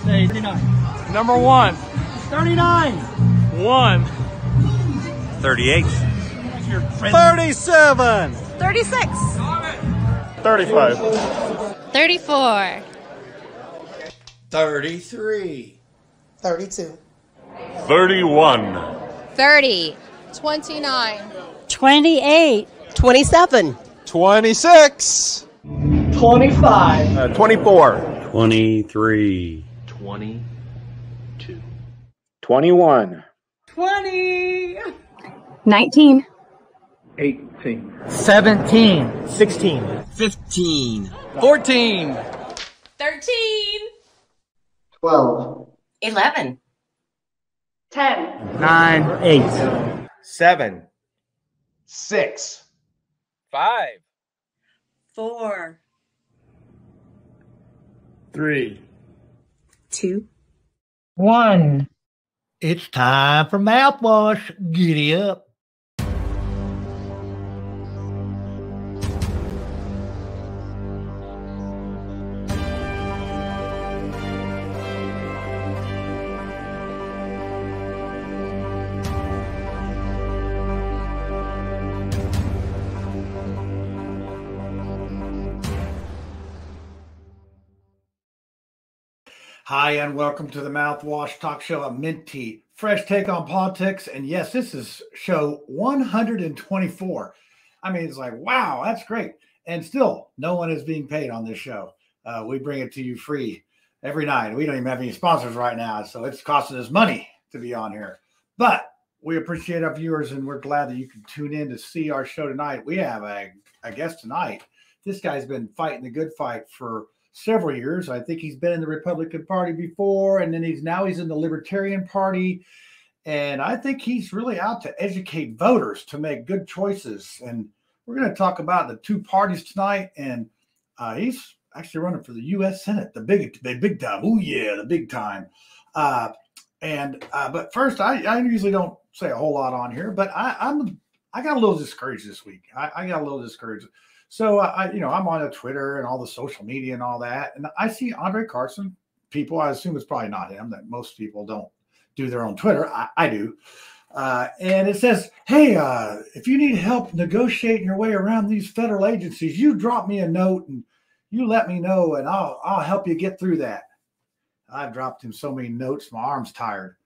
Say 39. Number 1. 39. 1. 38. 37. 36. 35. 34. 33. 32. 31. 30. 29. 28. 27. 26. 25. 24. 23. 22. 21. 20. 19. 18. 17. 16. 15. 14. 13. 12. 11. 10. 9. 8. 7. 6. 5. 4. 3. 2. 1. It's time for mouthwash. Giddy up. Hi, and welcome to the Mouthwash Talk Show, a minty, fresh take on politics. And yes, this is show 124. I mean, it's like, wow, that's great. And still, no one is being paid on this show. We bring it to you free every night. We don't even have any sponsors right now, so it's costing us money to be on here. But we appreciate our viewers, and we're glad that you can tune in to see our show tonight. We have a guest tonight. This guy's been fighting the good fight for several years. I think he's been in the Republican Party before, and then he's in the Libertarian Party. And I think he's really out to educate voters to make good choices. And we're going to talk about the two parties tonight. And he's actually running for the U.S. Senate, the big time. Oh yeah, the big time. But first, I usually don't say a whole lot on here, but I got a little discouraged this week. I got a little discouraged. So I'm on Twitter and all the social media and all that, and I see Andre Carson. People, I assume it's probably not him. That most people don't do their own Twitter. I do, and it says, "Hey, if you need help negotiating your way around these federal agencies, you drop me a note and you let me know, and I'll help you get through that." I've dropped him so many notes, my arm's tired,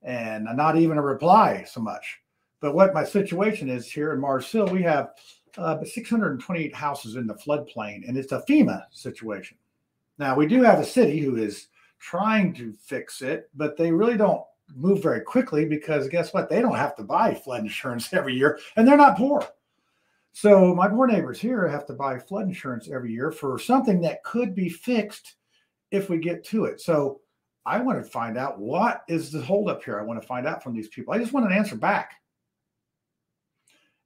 and not even a reply so much. But what my situation is here in Mars Hill, we have 628 houses in the floodplain, and it's a FEMA situation. Now, we do have a city who is trying to fix it, but they really don't move very quickly because guess what? They don't have to buy flood insurance every year, and they're not poor. So my poor neighbors here have to buy flood insurance every year for something that could be fixed if we get to it. So I want to find out what is the holdup here. I want to find out from these people. I just want an answer back.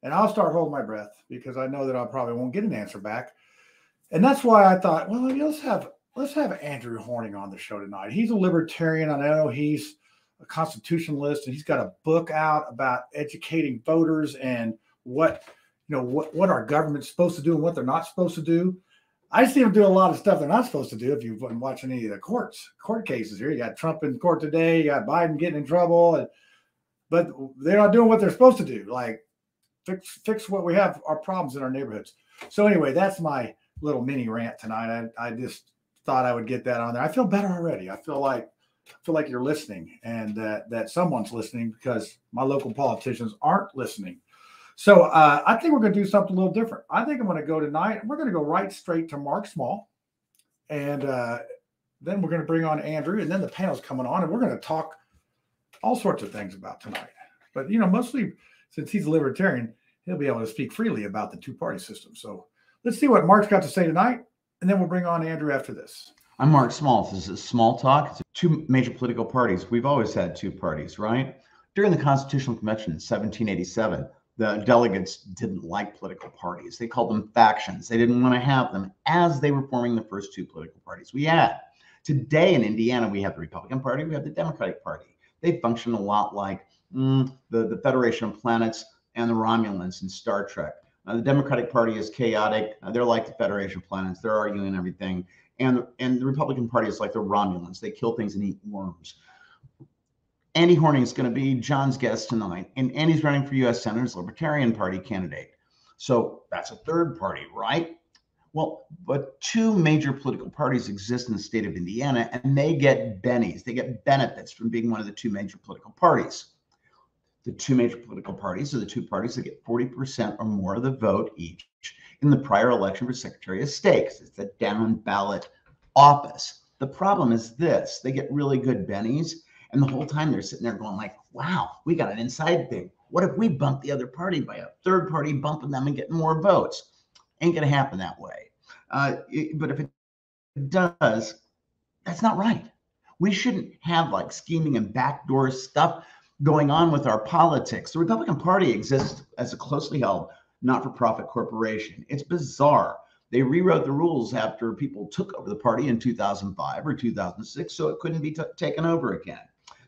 And I'll start holding my breath because I know that I probably won't get an answer back. And that's why I thought, well, let's have Andrew Horning on the show tonight. He's a libertarian. I know he's a constitutionalist, and he's got a book out about educating voters and what our government's supposed to do and what they're not supposed to do. I see them do a lot of stuff they're not supposed to do. If you've been watching any of the court cases here, you got Trump in court today, you got Biden getting in trouble, but they're not doing what they're supposed to do. Like, fix what we have, our problems in our neighborhoods. So anyway, that's my little mini rant tonight. I just thought I would get that on there. I feel better already. I feel like you're listening, and that someone's listening, because my local politicians aren't listening. So I think we're going to do something a little different. I think I'm going to go tonight. We're going to go right straight to Mark Small, and then we're going to bring on Andrew, and then the panel's coming on, and we're going to talk all sorts of things about tonight. But mostly, since he's a libertarian, he'll be able to speak freely about the two-party system. So let's see what Mark's got to say tonight, and then we'll bring on Andrew after this. I'm Mark Small. This is Small Talk. It's two major political parties. We've always had two parties, right? During the Constitutional Convention in 1787, the delegates didn't like political parties. They called them factions. They didn't want to have them as they were forming the first two political parties we had. Today in Indiana, we have the Republican Party, we have the Democratic Party. They function a lot like the Federation of Planets and the Romulans in Star Trek. The Democratic Party is chaotic. They're like the Federation of Planets. They're arguing everything. And the Republican Party is like the Romulans. They kill things and eat worms. Andy Horning is going to be John's guest tonight, and Andy's running for U.S. Senate as Libertarian Party candidate. So that's a third party, right? Well, but two major political parties exist in the state of Indiana, and they get bennies. They get benefits from being one of the two major political parties. The two major political parties are the two parties that get 40% or more of the vote each in the prior election for Secretary of State. It's a down ballot office. The problem is this: they get really good bennies, and the whole time they're sitting there going like, wow, we got an inside thing. What if we bump the other party by a third party bumping them and getting more votes? Ain't going to happen that way. But if it does, that's not right. We shouldn't have like scheming and backdoor stuff going on with our politics. The Republican Party exists as a closely held not-for-profit corporation. It's bizarre. They rewrote the rules after people took over the party in 2005 or 2006, so it couldn't be taken over again.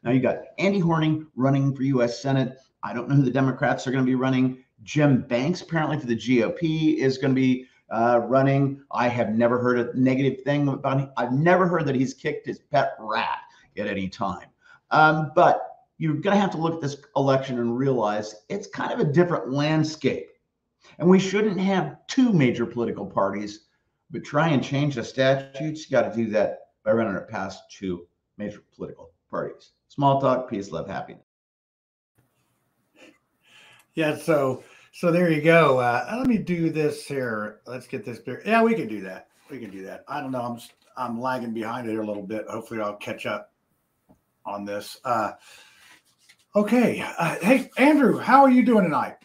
Now you got Andy Horning running for U.S. Senate. I don't know who the Democrats are going to be running. Jim Banks, apparently for the GOP, is going to be running. I have never heard a negative thing about him. I've never heard that he's kicked his pet rat at any time. But you're going to have to look at this election and realize it's kind of a different landscape. And we shouldn't have two major political parties, but try and change the statutes. You got to do that by running it past two major political parties. Small talk, peace, love, happiness. Yeah, so there you go. Let me do this here. Let's get this beer. Yeah, we can do that. We can do that. I don't know. I'm lagging behind it here a little bit. Hopefully, I'll catch up on this. Okay. Hey, Andrew, how are you doing tonight?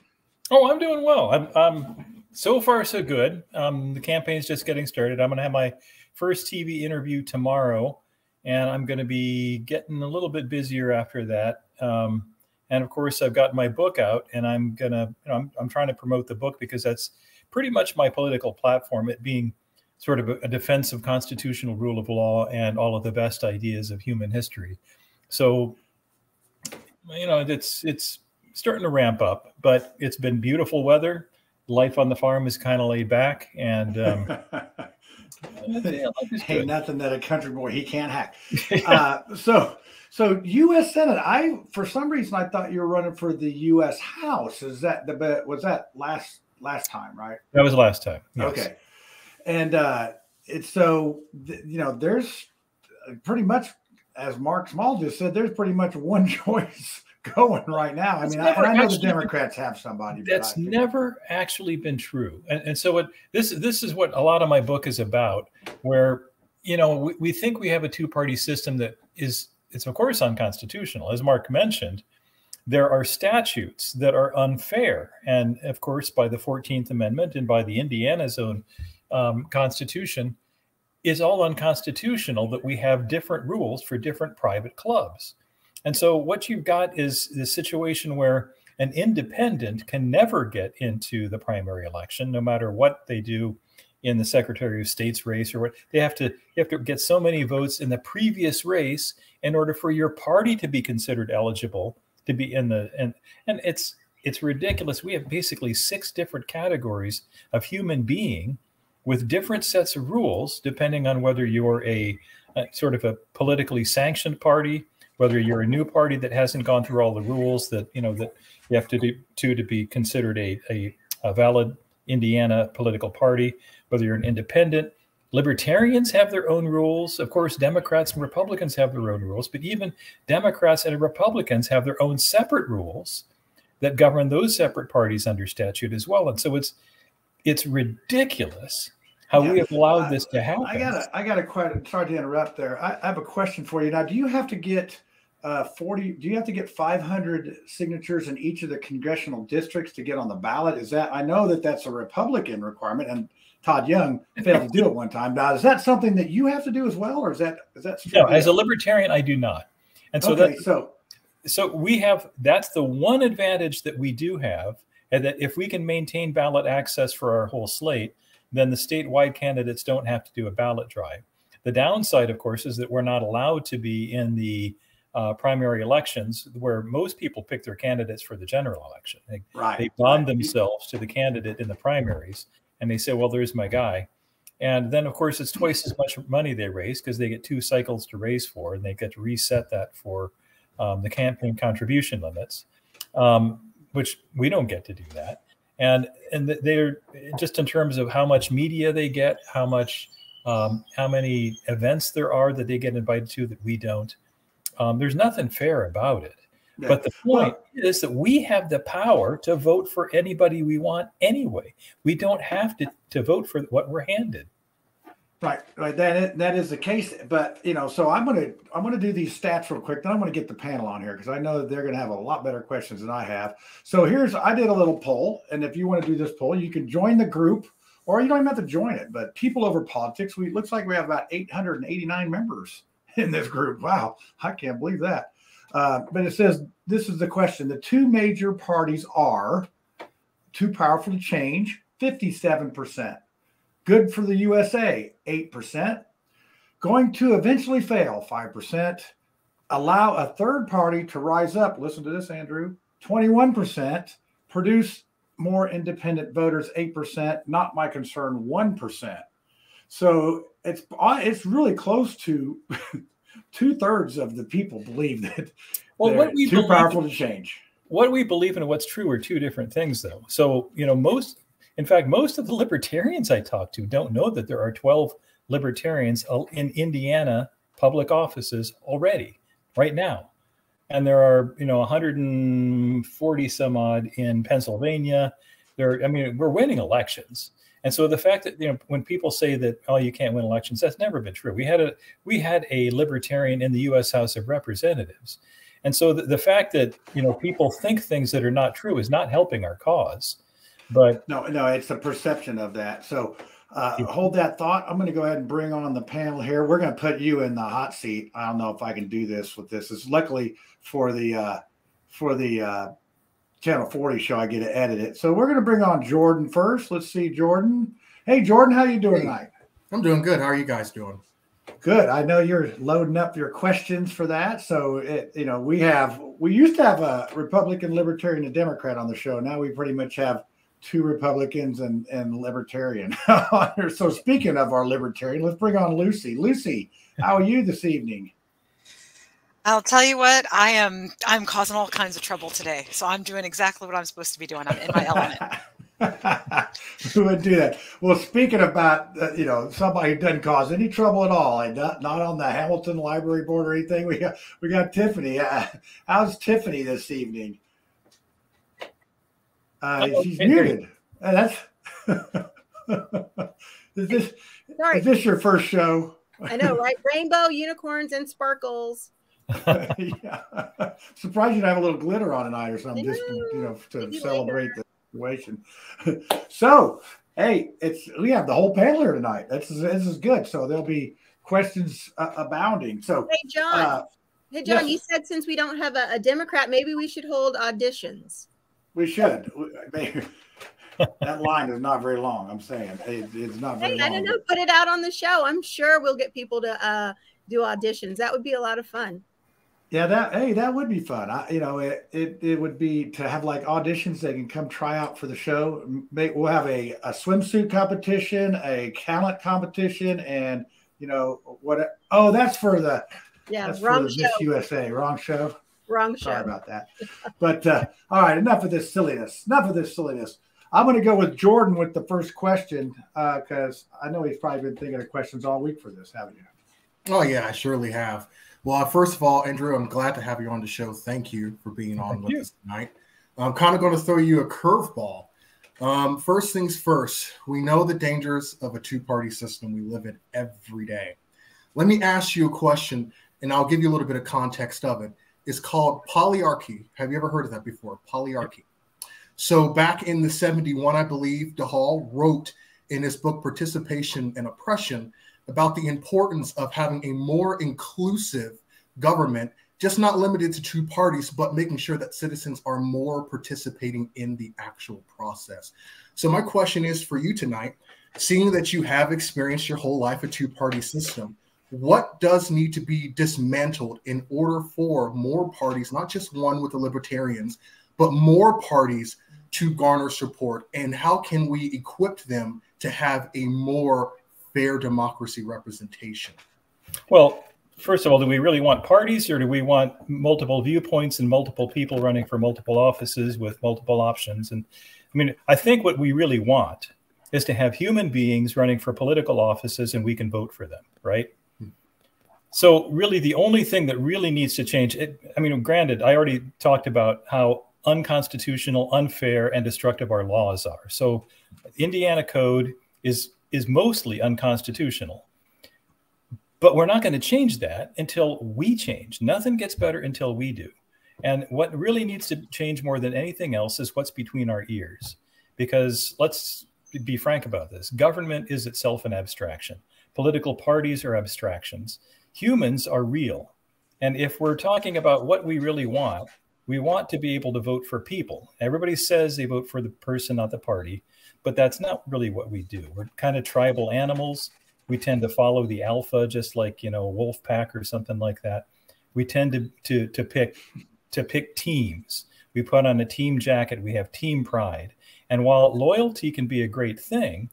Oh, I'm doing well. I'm so far so good. The campaign's just getting started. I'm going to have my first TV interview tomorrow, and I'm going to be getting a little bit busier after that. And of course, I've got my book out, and I'm gonna, I'm trying to promote the book because that's pretty much my political platform. It being sort of a defense of constitutional rule of law and all of the best ideas of human history. So, it's starting to ramp up, but it's been beautiful weather. Life on the farm is kind of laid back, and ain't nothing that a country boy he can't hack. So U.S. Senate. For some reason I thought you were running for the U.S. House. Was that last time, right? That was last time. Yes. Okay, and it's so there's pretty much, as Mark Small just said, there's pretty much one choice going right now. I mean, I know the Democrats have somebody. That's never actually been true. And so this is what a lot of my book is about, where, we think we have a two-party system that it's of course unconstitutional. As Mark mentioned, there are statutes that are unfair. And of course, by the 14th Amendment and by the Indiana's own constitution, is all unconstitutional that we have different rules for different private clubs. And so what you've got is the situation where an independent can never get into the primary election, no matter what they do in the Secretary of State's race or what. You have to get so many votes in the previous race in order for your party to be considered eligible to be in the, and it's ridiculous. We have basically 6 different categories of human being with different sets of rules, depending on whether you're a sort of a politically sanctioned party, whether you're a new party that hasn't gone through all the rules that that you have to do to be considered a valid Indiana political party, whether you're an independent. Libertarians have their own rules. Of course, Democrats and Republicans have their own rules, but even Democrats and Republicans have their own separate rules that govern those separate parties under statute as well. And so it's ridiculous how we have allowed this to happen. I got a question. Sorry to interrupt there. I have a question for you. Now, do you have to get 500 signatures in each of the congressional districts to get on the ballot? I know that's a Republican requirement, and Todd Young failed to do it one time. Now, is that something that you have to do as well, or is that no? As a libertarian, I do not. And so okay, so we have, that's the one advantage that we do have, and that if we can maintain ballot access for our whole slate, then the statewide candidates don't have to do a ballot drive. The downside, of course, is that we're not allowed to be in the primary elections, where most people pick their candidates for the general election. They bond themselves to the candidate in the primaries, and they say, well, there's my guy. And then, of course, it's twice as much money they raise because they get 2 cycles to raise for, and they get to reset that for the campaign contribution limits, which we don't get to do that. And they're just in terms of how much media they get, how many events there are that they get invited to that we don't. There's nothing fair about it. Yeah. But the point is that we have the power to vote for anybody we want anyway. We don't have to vote for what we're handed. Right. That is the case. But so I'm gonna do these stats real quick. Then I'm gonna get the panel on here because I know that they're gonna have a lot better questions than I have. So I did a little poll, and if you want to do this poll, you can join the group, or you don't even have to join it. But People Over Politics, looks like we have about 889 members in this group. Wow, I can't believe that. But it says, this is the question. The 2 major parties are too powerful to change, 57%. Good for the USA, 8%. Going to eventually fail, 5%. Allow a third party to rise up. Listen to this, Andrew. 21%. Produce more independent voters, 8%. Not my concern, 1%. So it's really close to 2/3 of the people believe that they're too powerful to change. What we believe and what's true are 2 different things, though. So, most of the libertarians I talk to don't know that there are 12 libertarians in Indiana public offices already right now. And there are, 140 some odd in Pennsylvania. We're winning elections. And so the fact that, when people say that, oh, you can't win elections, that's never been true. We had a libertarian in the U.S. House of Representatives. And so the fact that, people think things that are not true is not helping our cause. But no, it's the perception of that. So hold that thought. I'm going to go ahead and bring on the panel here. We're going to put you in the hot seat. I don't know if I can do this with this. It's luckily for the Channel 40 show, I get to edit it. So we're going to bring on Jordan first. Let's see, Jordan. Hey, Jordan, how you doing tonight? I'm doing good. How are you guys doing? Good. I know you're loading up your questions for that. So we used to have a Republican, Libertarian, and Democrat on the show. Now we pretty much have 2 Republicans and Libertarian. So speaking of our Libertarian, let's bring on Lucy. Lucy, how are you this evening? I'll tell you what, I'm causing all kinds of trouble today. So I'm doing exactly what I'm supposed to be doing. I'm in my element. Who would do that? Well, speaking about, somebody who doesn't cause any trouble at all, not on the Hamilton Library Board or anything. We got Tiffany. How's Tiffany this evening? She's muted. That's is this your first show? I know, right? Rainbow, unicorns, and sparkles. Yeah. Surprised you to have a little glitter on tonight or something, just to celebrate the situation. So, hey, we have the whole panel here tonight. This is good. So there'll be questions abounding. So, hey, John. Yes. You said since we don't have a Democrat, maybe we should hold auditions. We should. That line is not very long. I'm saying it's not very long. I don't know. Put it out on the show. I'm sure we'll get people to do auditions. That would be a lot of fun. Yeah, that would be fun. It would be to have like auditions. They can come try out for the show. We'll have a swimsuit competition, a talent competition, and what? Oh, that's for the wrong show. Miss USA. Wrong show. Wrong show. Sorry about that. But all right, enough of this silliness. I'm going to go with Jordan with the first question because I know he's probably been thinking of questions all week for this, haven't you? Oh, yeah, I surely have. Well, first of all, Andrew, I'm glad to have you on the show. Thank you for being on with us tonight. I'm kind of going to throw you a curveball. First things first, we know the dangers of a 2-party system. We live it every day. Let me ask you a question, and I'll give you a little bit of context of it. It's called polyarchy. Have you ever heard of that before? Polyarchy. So back in the 71, I believe, DeHaul wrote in his book, Participation and Oppression, about the importance of having a more inclusive government, just not limited to 2 parties, but making sure that citizens are more participating in the actual process. So my question is for you tonight, seeing that you have experienced your whole life a 2-party system, what does need to be dismantled in order for more parties, not just one with the libertarians, but more parties to garner support? And how can we equip them to have a more fair democracy representation? Well, first of all, do we really want parties, or do we want multiple viewpoints and multiple people running for multiple offices with multiple options? And I mean, I think what we really want is to have human beings running for political offices and we can vote for them, right? So really the only thing that really needs to change, I mean, granted, I already talked about how unconstitutional, unfair, and destructive our laws are. So Indiana Code is mostly unconstitutional. But we're not going to change that until we change. Nothing gets better until we do. And what really needs to change more than anything else is what's between our ears. Because let's be frank about this. Government is itself an abstraction. Political parties are abstractions. Humans are real. And if we're talking about what we really want, we want to be able to vote for people. Everybody says they vote for the person, not the party. But that's not really what we do. We're kind of tribal animals. We tend to follow the alpha, just like, you know, a wolf pack or something like that. We tend to pick teams. We put on a team jacket. We have team pride. And while loyalty can be a great thing,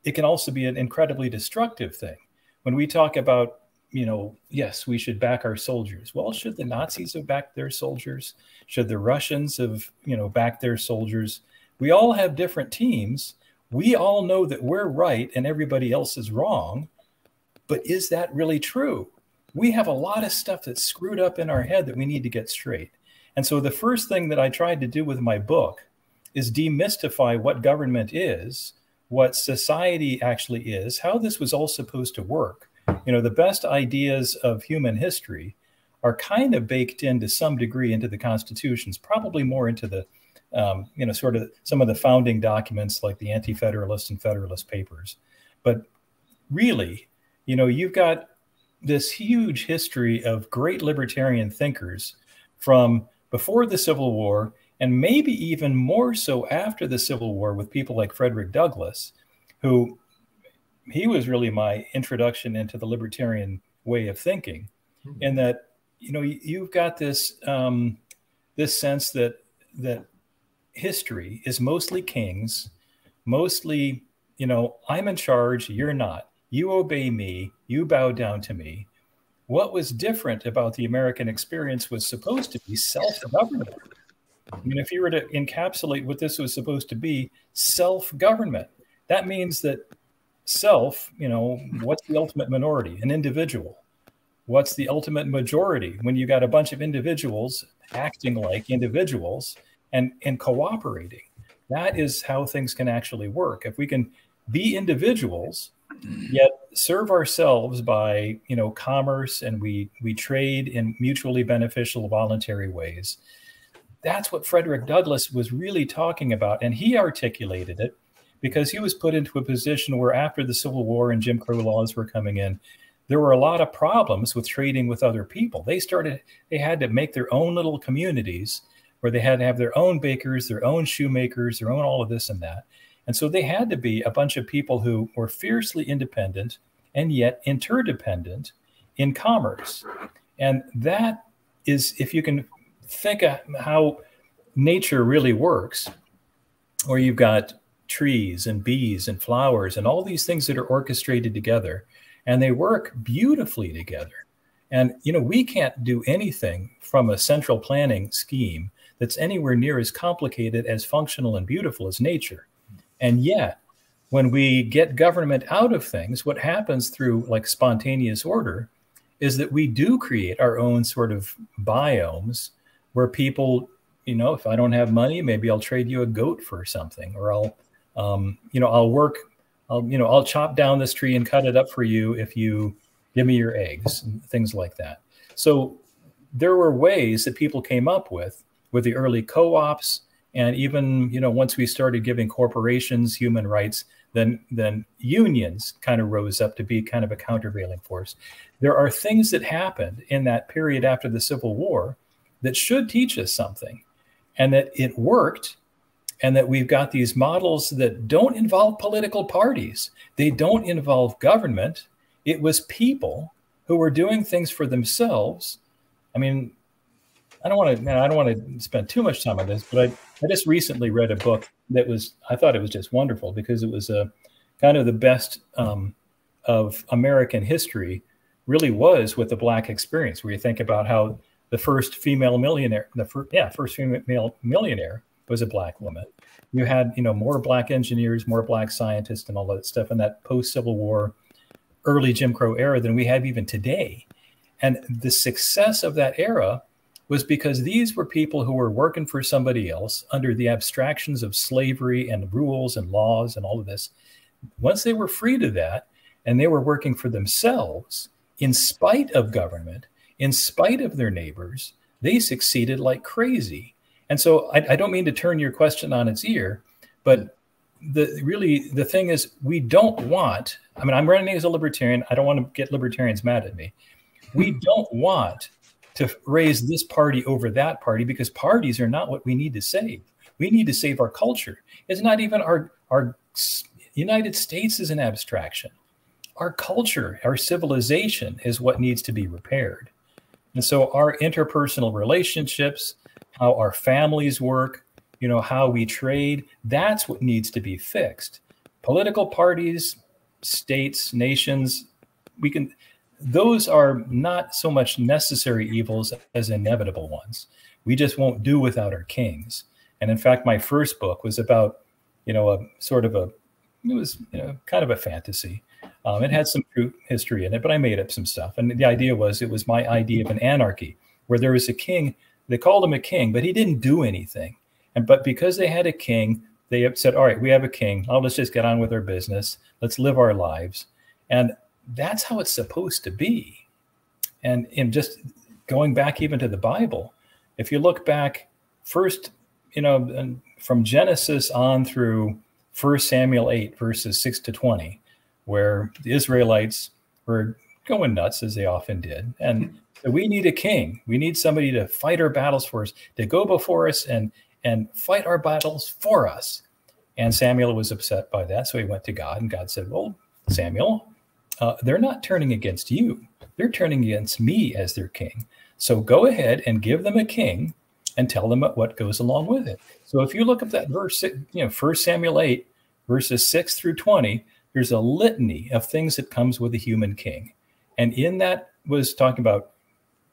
it can also be an incredibly destructive thing. When we talk about, you know, yes, we should back our soldiers. Well, should the Nazis have backed their soldiers? Should the Russians have, you know, backed their soldiers? We all have different teams. We all know that we're right and everybody else is wrong. But is that really true? We have a lot of stuff that's screwed up in our head that we need to get straight. And so the first thing that I tried to do with my book is demystify what government is, what society actually is, how this was all supposed to work. You know, the best ideas of human history are kind of baked in to some degree into the constitutions, probably more into the, you know, sort of some of the founding documents like the Anti-Federalist and Federalist Papers. But really, you know, you've got this huge history of great libertarian thinkers from before the Civil War, and maybe even more so after the Civil War, with people like Frederick Douglass, who he was really my introduction into the libertarian way of thinking. And that, you know, you've got this this sense that history is mostly kings, mostly, you know, I'm in charge, you're not. You obey me, you bow down to me. What was different about the American experience was supposed to be self-government. I mean, if you were to encapsulate what this was supposed to be, self-government, that means that self, you know, what's the ultimate minority? An individual. What's the ultimate majority? When you got a bunch of individuals acting like individuals and cooperating. That is how things can actually work. If we can be individuals, yet serve ourselves by, you know, commerce, and we trade in mutually beneficial voluntary ways. That's what Frederick Douglass was really talking about. And he articulated it because he was put into a position where after the Civil War and Jim Crow laws were coming in, there were a lot of problems with trading with other people. They had to make their own little communities where they had to have their own bakers, their own shoemakers, their own all of this and that. And so they had to be a bunch of people who were fiercely independent and yet interdependent in commerce. And that is, if you can think of how nature really works, where you've got trees and bees and flowers and all these things that are orchestrated together, and they work beautifully together. And, you know, we can't do anything from a central planning scheme that's anywhere near as complicated, as functional and beautiful as nature. And yet, when we get government out of things, what happens through like spontaneous order is that we do create our own sort of biomes where people, you know, if I don't have money, maybe I'll trade you a goat for something, or I'll, you know, I'll chop down this tree and cut it up for you if you give me your eggs and things like that. So there were ways that people came up with the early co-ops, and even, you know, once we started giving corporations human rights, then unions kind of rose up to be kind of a countervailing force. There are things that happened in that period after the Civil War that should teach us something, and that it worked, and that we've got these models that don't involve political parties. They don't involve government. It was people who were doing things for themselves. I mean, I don't want to spend too much time on this, but I just recently read a book that was, I thought it was just wonderful, because it was a kind of the best of American history really was with the Black experience, where you think about how the first female millionaire, first female millionaire was a Black woman. You had, more Black engineers, more Black scientists, and all that stuff in that post-Civil War, early Jim Crow era than we have even today. And the success of that era was because these were people who were working for somebody else under the abstractions of slavery and rules and laws and all of this. Once they were freed of that and they were working for themselves, in spite of government, in spite of their neighbors, they succeeded like crazy. And so I don't mean to turn your question on its ear, but the thing is, we don't want, I'm running as a libertarian. I don't want to get libertarians mad at me. We don't want to raise this party over that party, because parties are not what we need to save. We need to save our culture. It's not even our United States is an abstraction. Our culture, our civilization is what needs to be repaired. And so our interpersonal relationships, how our families work, how we trade, that's what needs to be fixed. Political parties, states, nations, those are not so much necessary evils as inevitable ones. We just won't do without our kings. And in fact, my first book was about, it was kind of a fantasy. It had some true history in it, but I made up some stuff. And the idea was, it was my idea of an anarchy where there was a king. They called him a king, but he didn't do anything. But because they had a king, they said, all right, we have a king. Let's just get on with our business. Let's live our lives. And that's how it's supposed to be. And in just going back even to the Bible, if you look back first, from Genesis on through 1 Samuel 8, verses 6 to 20, where the Israelites were going nuts, as they often did. And so we need a king. We need somebody to fight our battles for us, to go before us and fight our battles for us. And Samuel was upset by that. So he went to God, and God said, well, Samuel, they're not turning against you. They're turning against me as their king. So go ahead and give them a king and tell them what goes along with it. So if you look at that verse, 1 Samuel 8, verses 6 through 20, there's a litany of things that comes with a human king. And in that was talking about,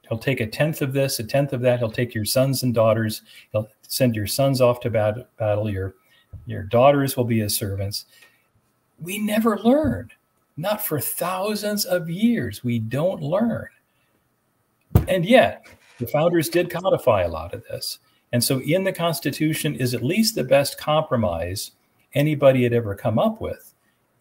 he'll take a tenth of this, a tenth of that. He'll take your sons and daughters. He'll send your sons off to battle. Your daughters will be his servants. We never learn. Not for thousands of years. We don't learn. And yet, the founders did codify a lot of this. And so in the Constitution is at least the best compromise anybody had ever come up with.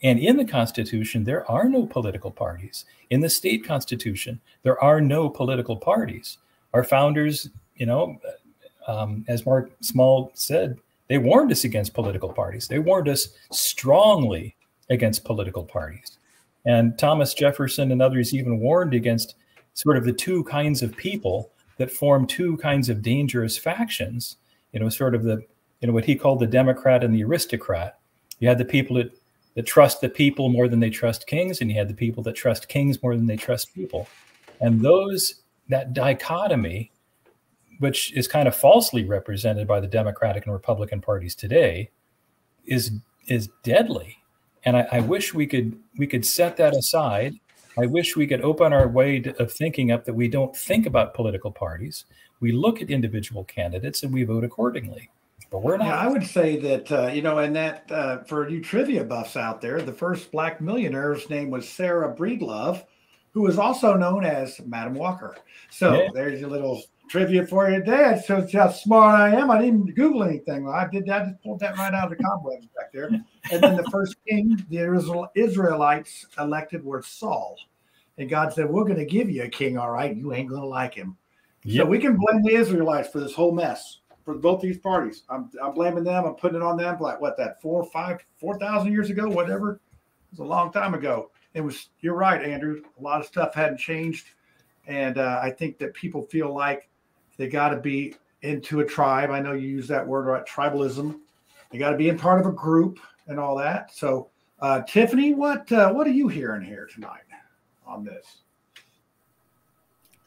And in the Constitution, there are no political parties. In the state constitution, there are no political parties. Our founders, as Mark Small said, they warned us against political parties. They warned us strongly against political parties. And Thomas Jefferson and others even warned against sort of the two kinds of people that form two kinds of dangerous factions, sort of what he called the Democrat and the aristocrat. You had the people that trust the people more than they trust kings, and you had the people that trust kings more than they trust people. And that dichotomy, which is kind of falsely represented by the Democratic and Republican parties today, is deadly. And I wish we could set that aside. I wish we could open our way of thinking up that we don't think about political parties. We look at individual candidates and we vote accordingly. But we're not. Yeah, I would say that, and that for you trivia buffs out there, the first Black millionaire's name was Sarah Breedlove, who was also known as Madam Walker. So There's your little trivia for you today. It shows how smart I am. I didn't Google anything. I just pulled that right out of the cobwebs back there. And then the first king the Israelites elected was Saul. And God said, we're going to give you a king, all right. You ain't going to like him. Yep. So we can blame the Israelites for this whole mess. For both these parties, I'm blaming them. I'm putting it on them. Like 4,000 years ago, whatever. It was a long time ago. You're right, Andrew. A lot of stuff hadn't changed, and I think that people feel like they got to be into a tribe. I know you use that word, right? Tribalism. They got to be in part of a group and all that. So, Tiffany, what are you hearing here tonight on this?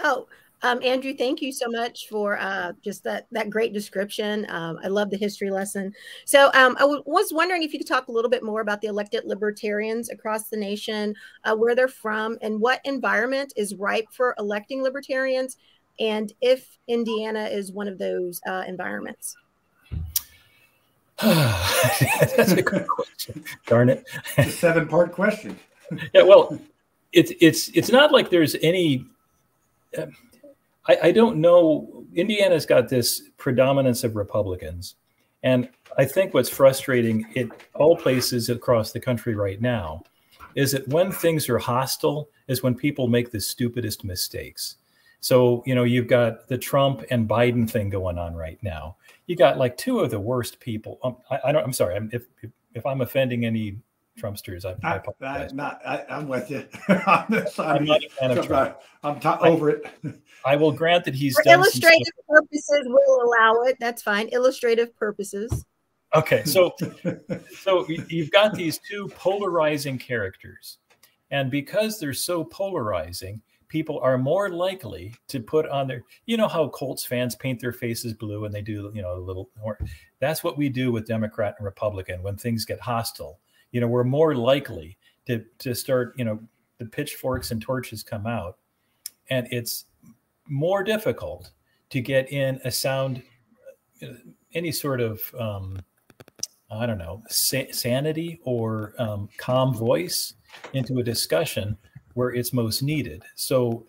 Oh, Andrew, thank you so much for just that great description. I love the history lesson. So I was wondering if you could talk a little bit more about the elected libertarians across the nation, where they're from, and what environment is ripe for electing libertarians, and if Indiana is one of those environments. That's a good question. Darn it. It's a 7-part question. Yeah, well, it's not like there's any... I don't know. Indiana's got this predominance of Republicans. And I think what's frustrating in all places across the country right now is that when things are hostile is when people make the stupidest mistakes. So, you know, you've got the Trump and Biden thing going on right now. You got like two of the worst people. I'm sorry. If I'm offending any Trumpsters, I apologize. I'm with you. I'm not a fan of Trump. I'm over it. I will grant that he's for done illustrative purposes. We'll allow it. That's fine. Illustrative purposes. Okay, so you've got these two polarizing characters, and because they're so polarizing, people are more likely to put on their, you know how Colts fans paint their faces blue and they do, you know, a little more. That's what we do with Democrat and Republican when things get hostile. You know, we're more likely to start, you know, the pitchforks and torches come out, and it's more difficult to get in a sound, any sort of, I don't know, sanity or calm voice into a discussion where it's most needed. So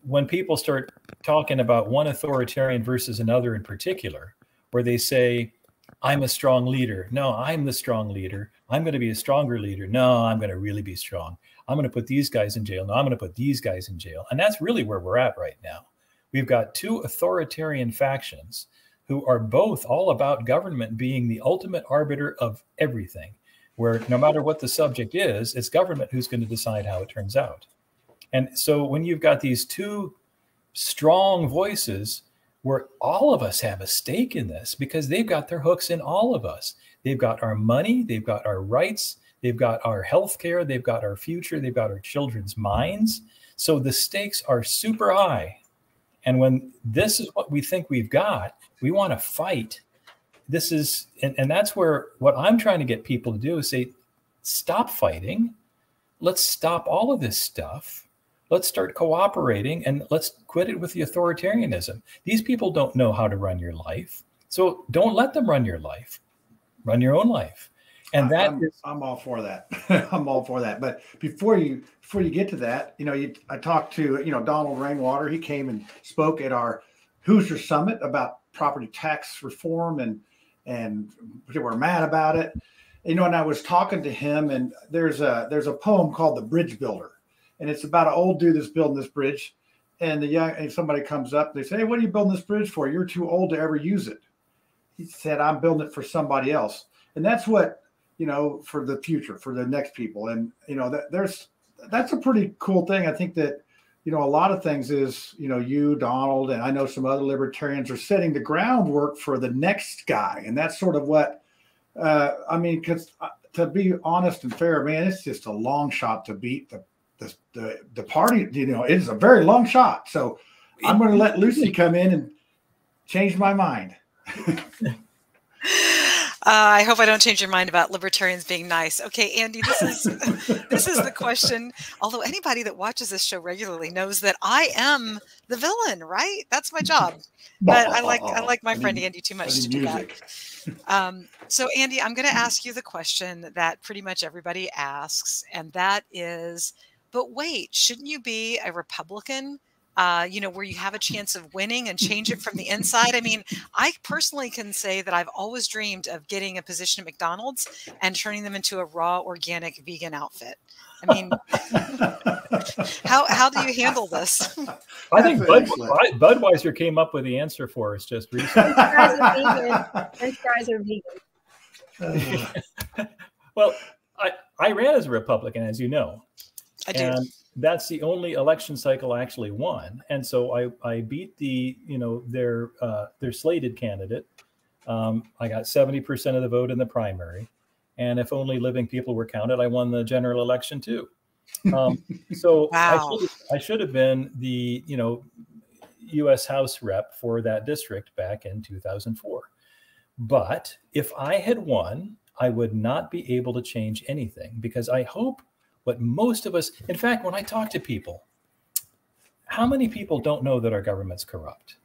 when people start talking about one authoritarian versus another in particular, where they say, I'm a strong leader. No, I'm the strong leader. I'm going to be a stronger leader. No, I'm going to really be strong. I'm going to put these guys in jail. No, I'm going to put these guys in jail. And that's really where we're at right now. We've got two authoritarian factions who are both all about government being the ultimate arbiter of everything, where no matter what the subject is, it's government who's going to decide how it turns out. And so when you've got these two strong voices where all of us have a stake in this, because they've got their hooks in all of us. They've got our money, they've got our rights, they've got our health care, they've got our future, they've got our children's minds. So the stakes are super high. And when this is what we think we've got, we want to fight. This is, and that's where what I'm trying to get people to do is say, stop fighting. Let's stop all of this stuff. Let's start cooperating and let's quit it with the authoritarianism. These people don't know how to run your life. So don't let them run your life. Run your own life. And I'm all for that. I'm all for that. But before you get to that, you know, I talked to, you know, Donald Rainwater. He came and spoke at our Hoosier Summit about property tax reform, and they were mad about it. You know, and I was talking to him, and there's a poem called The Bridge Builder, and it's about an old dude that's building this bridge, and somebody comes up, they say, hey, what are you building this bridge for? You're too old to ever use it. He said, I'm building it for somebody else. And that's what, you know, for the future, for the next people. And, you know, that's a pretty cool thing. I think that, you know, a lot of things is, you know, you, Donald, and I know some other libertarians are setting the groundwork for the next guy. And that's sort of what, I mean, because to be honest and fair, man, it's just a long shot to beat the party. You know, it is a very long shot. So I'm going to let Lucy come in and change my mind. I hope I don't change your mind about libertarians being nice. Okay, Andy, this is the question. Although anybody that watches this show regularly knows that I am the villain, right? That's my job. But I like my friend Andy too much to do that. So Andy, I'm going to ask you the question that pretty much everybody asks, and that is, but wait, shouldn't you be a Republican? You know, where you have a chance of winning and change it from the inside. I mean, I personally can say that I've always dreamed of getting a position at McDonald's and turning them into a raw, organic, vegan outfit. I mean, how do you handle this? I think Budweiser came up with the answer for us just recently. French fries are vegan. Well, I ran as a Republican, as you know. I do. And that's the only election cycle I actually won. And so I beat their slated candidate. I got 70% of the vote in the primary. And if only living people were counted, I won the general election too. So wow. I should have been the, U.S. House rep for that district back in 2004. But if I had won, I would not be able to change anything, because I hope what most of us, in fact, when I talk to people, how many people don't know that our government's corrupt?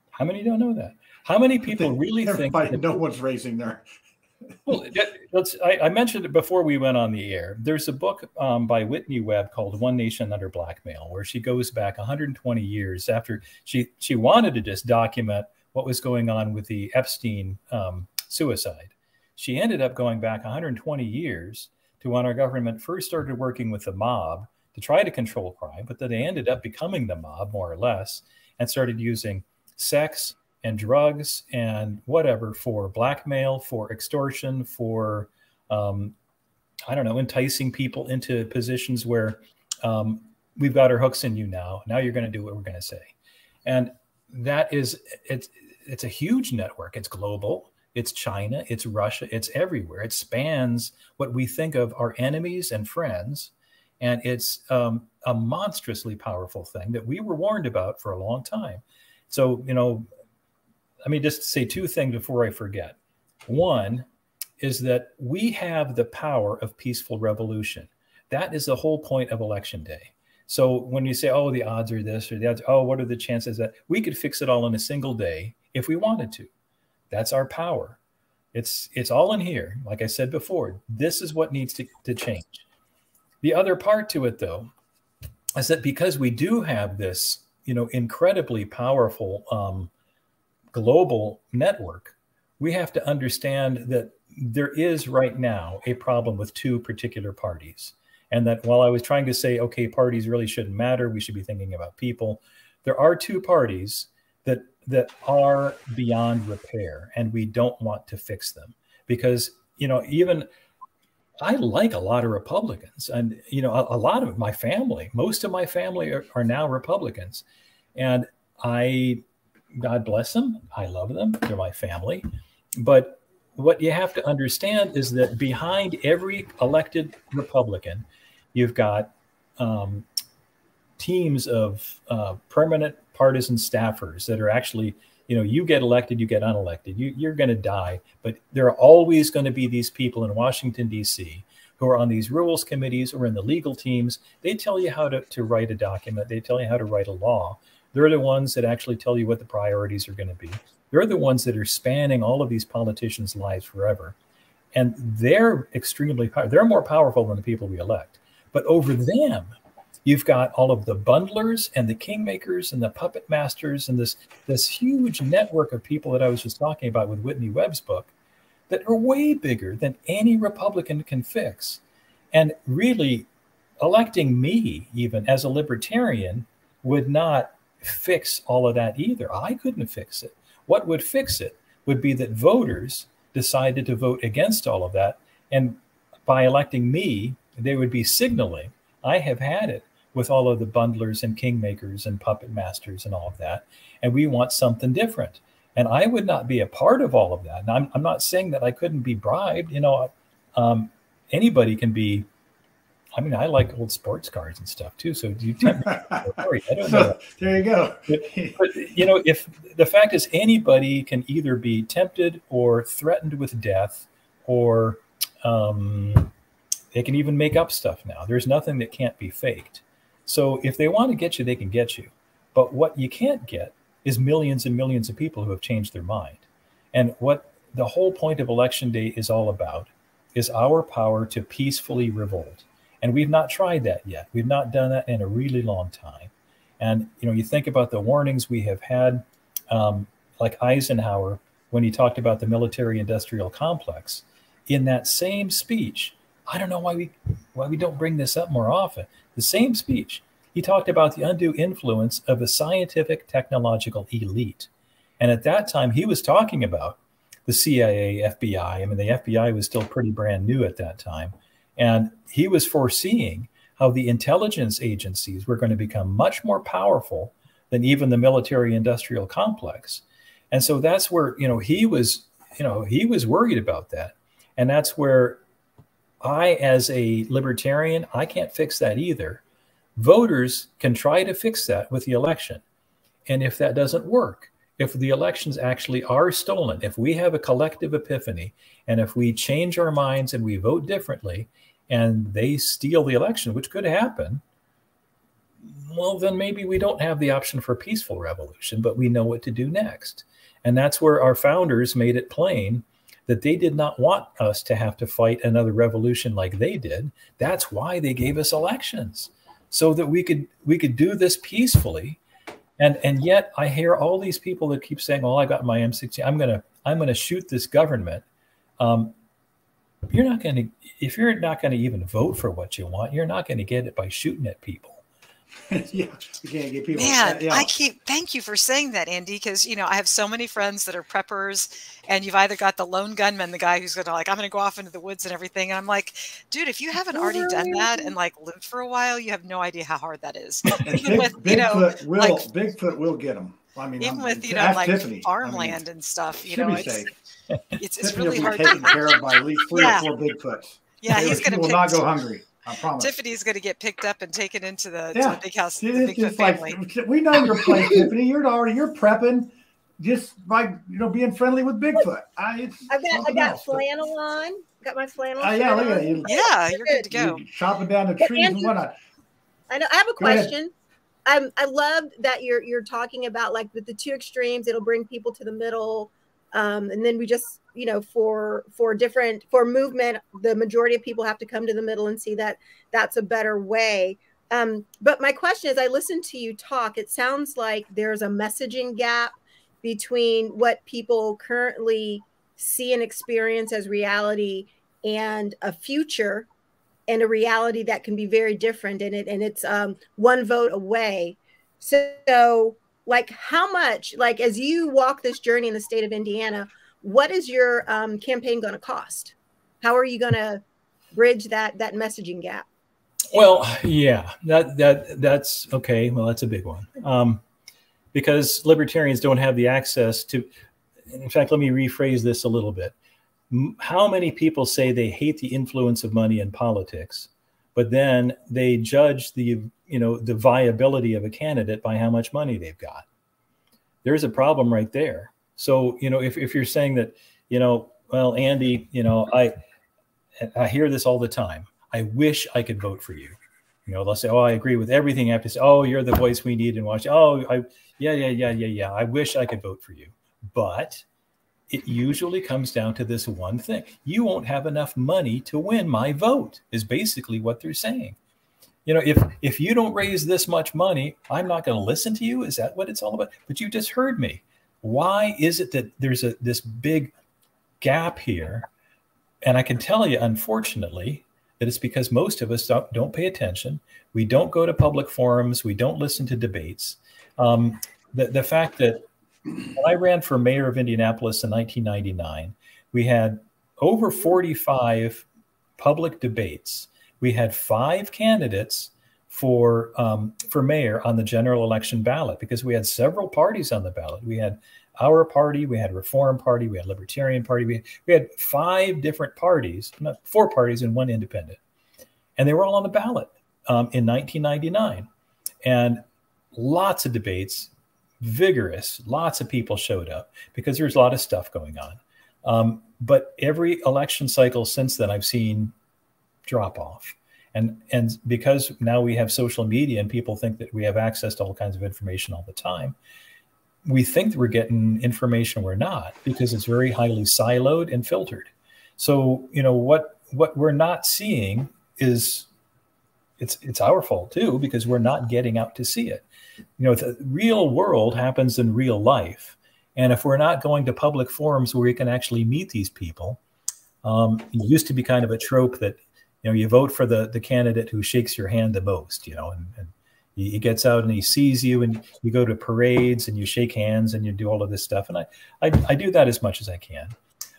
How many don't know that? How many people really think that no one's raising their... Well, I mentioned it before we went on the air. There's a book by Whitney Webb called One Nation Under Blackmail, where she goes back 120 years after she wanted to just document what was going on with the Epstein suicide. She ended up going back 120 years to when our government first started working with the mob to try to control crime, but then they ended up becoming the mob, more or less, and started using sex and drugs and whatever for blackmail, for extortion, for, I don't know, enticing people into positions where we've got our hooks in you now. Now you're going to do what we're going to say. And that is, it's a huge network. It's global. It's China. It's Russia. It's everywhere. It spans what we think of our enemies and friends. And it's a monstrously powerful thing that we were warned about for a long time. So, you know, let me just say two things before I forget. One is that we have the power of peaceful revolution. That is the whole point of Election Day. So when you say, oh, the odds are this or the odds, oh, what are the chances that we could fix it all in a single day if we wanted to? That's our power. It's all in here. Like I said before, this is what needs to change. The other part to it, though, is that because we do have this, you know, incredibly powerful global network, we have to understand that there is right now a problem with two particular parties. And that while I was trying to say, okay, parties really shouldn't matter, we should be thinking about people, there are two parties that are beyond repair, and we don't want to fix them. Because, you know, even I like a lot of Republicans, and, you know, a lot of my family, most of my family are now Republicans. And God bless them. I love them. They're my family. But what you have to understand is that behind every elected Republican, you've got teams of permanent partisan staffers that are actually, you know, you get elected, you get unelected, you're going to die. But there are always going to be these people in Washington, D.C. who are on these rules committees or in the legal teams. They tell you how to write a document. They tell you how to write a law. They're the ones that actually tell you what the priorities are going to be. They're the ones that are spanning all of these politicians' lives forever. And they're extremely powerful. They're more powerful than the people we elect. But over them, you've got all of the bundlers and the kingmakers and the puppet masters and this huge network of people that I was just talking about with Whitney Webb's book that are way bigger than any Republican can fix. And really, electing me, even as a libertarian, would not fix all of that either. I couldn't fix it. What would fix it would be that voters decided to vote against all of that. And by electing me, they would be signaling, I have had it with all of the bundlers and kingmakers and puppet masters and all of that. And we want something different. And I would not be a part of all of that. And I'm not saying that I couldn't be bribed. You know, anybody can be. I mean, I like old sports cars and stuff too. So do you tempt me? I don't know. There you go. But, you know, if the fact is anybody can either be tempted or threatened with death, or they can even make up stuff now. There's nothing that can't be faked. So if they want to get you, they can get you. But what you can't get is millions and millions of people who have changed their mind. And what the whole point of Election Day is all about is our power to peacefully revolt. And we've not tried that yet. We've not done that in a really long time. And, you know, you think about the warnings we have had, like Eisenhower, when he talked about the military-industrial complex, in that same speech, I don't know why we don't bring this up more often. The same speech, he talked about the undue influence of the scientific technological elite. And at that time, he was talking about the CIA, FBI. I mean, the FBI was still pretty brand new at that time. And he was foreseeing how the intelligence agencies were going to become much more powerful than even the military-industrial complex. And so that's where, you know, he was worried about that. And that's where I, as a libertarian, I can't fix that either. Voters can try to fix that with the election. And if that doesn't work, if the elections actually are stolen, if we have a collective epiphany, and if we change our minds and we vote differently, and they steal the election, which could happen, well, then maybe we don't have the option for a peaceful revolution, but we know what to do next. And that's where our founders made it plain that they did not want us to have to fight another revolution like they did. That's why they gave us elections, so that we could do this peacefully. And yet I hear all these people that keep saying, "Oh, I got my M16. I'm gonna shoot this government." You're not going to, if you're not going to even vote for what you want, you're not going to get it by shooting at people. Yeah, you can't get people. Man, thank you for saying that, Andy, because, you know, I have so many friends that are preppers, and you've either got the lone gunman, the guy who's going to I'm going to go off into the woods and everything. And I'm like, dude, if you haven't already done that and lived for a while, you have no idea how hard that is. Even with, Bigfoot will get them. I mean, even with, Tiffany. farmland and stuff, it's really hard to taken care of by at least 3 or 4 Bigfoots. Yeah, he's going to not go hungry. I promise. Tiffany's going to get picked up and taken into the big house. The Bigfoot family. We know your place, Tiffany. You're prepping, just by being friendly with Bigfoot. I got flannel on. Got my flannel. Yeah, look at you. Yeah, you're good to go. You're chopping down the trees and whatnot. I know. I have a question. I love that you're talking about with the 2 extremes. It'll bring people to the middle, and then we just for movement, the majority of people have to come to the middle and see that that's a better way. But my question is, I listened to you talk. It sounds like there's a messaging gap between what people currently see and experience as reality and a future and a reality that can be very different in it. And it's one vote away. So how much, as you walk this journey in the state of Indiana, what is your campaign going to cost? How are you going to bridge that messaging gap? Well, yeah, that's okay. Well, that's a big one, because libertarians don't have the access to. In fact, let me rephrase this a little bit. How many people say they hate the influence of money in politics, but then they judge the viability of a candidate by how much money they've got? There's a problem right there. So, if you're saying that, well, Andy, I hear this all the time. I wish I could vote for you. They'll say, oh, I agree with everything you have to say. Oh, you're the voice we need in Washington. Oh, yeah. I wish I could vote for you. But it usually comes down to this one thing. You won't have enough money to win my vote, is basically what they're saying. If you don't raise this much money, I'm not going to listen to you. Is that what it's all about? But you just heard me. Why is it that there's this big gap here? And I can tell you, unfortunately, that it's because most of us don't pay attention. We don't go to public forums. We don't listen to debates. The fact that when I ran for mayor of Indianapolis in 1999, we had over 45 public debates. We had 5 candidates for mayor on the general election ballot, because we had several parties on the ballot. We had our party, we had Reform Party, we had Libertarian Party. We had 5 different parties, 4 parties and 1 independent. And they were all on the ballot in 1999. And lots of debates, vigorous, lots of people showed up because there's a lot of stuff going on. But every election cycle since then, I've seen drop off. And because now we have social media and people think that we have access to all kinds of information all the time, we think that we're getting information we're not, because it's very highly siloed and filtered. So, what we're not seeing is it's our fault too, because we're not getting out to see it. The real world happens in real life. And if we're not going to public forums where we can actually meet these people, it used to be kind of a trope that, you vote for the candidate who shakes your hand the most, and he gets out and he sees you, and you go to parades and you shake hands and you do all of this stuff. And I do that as much as I can,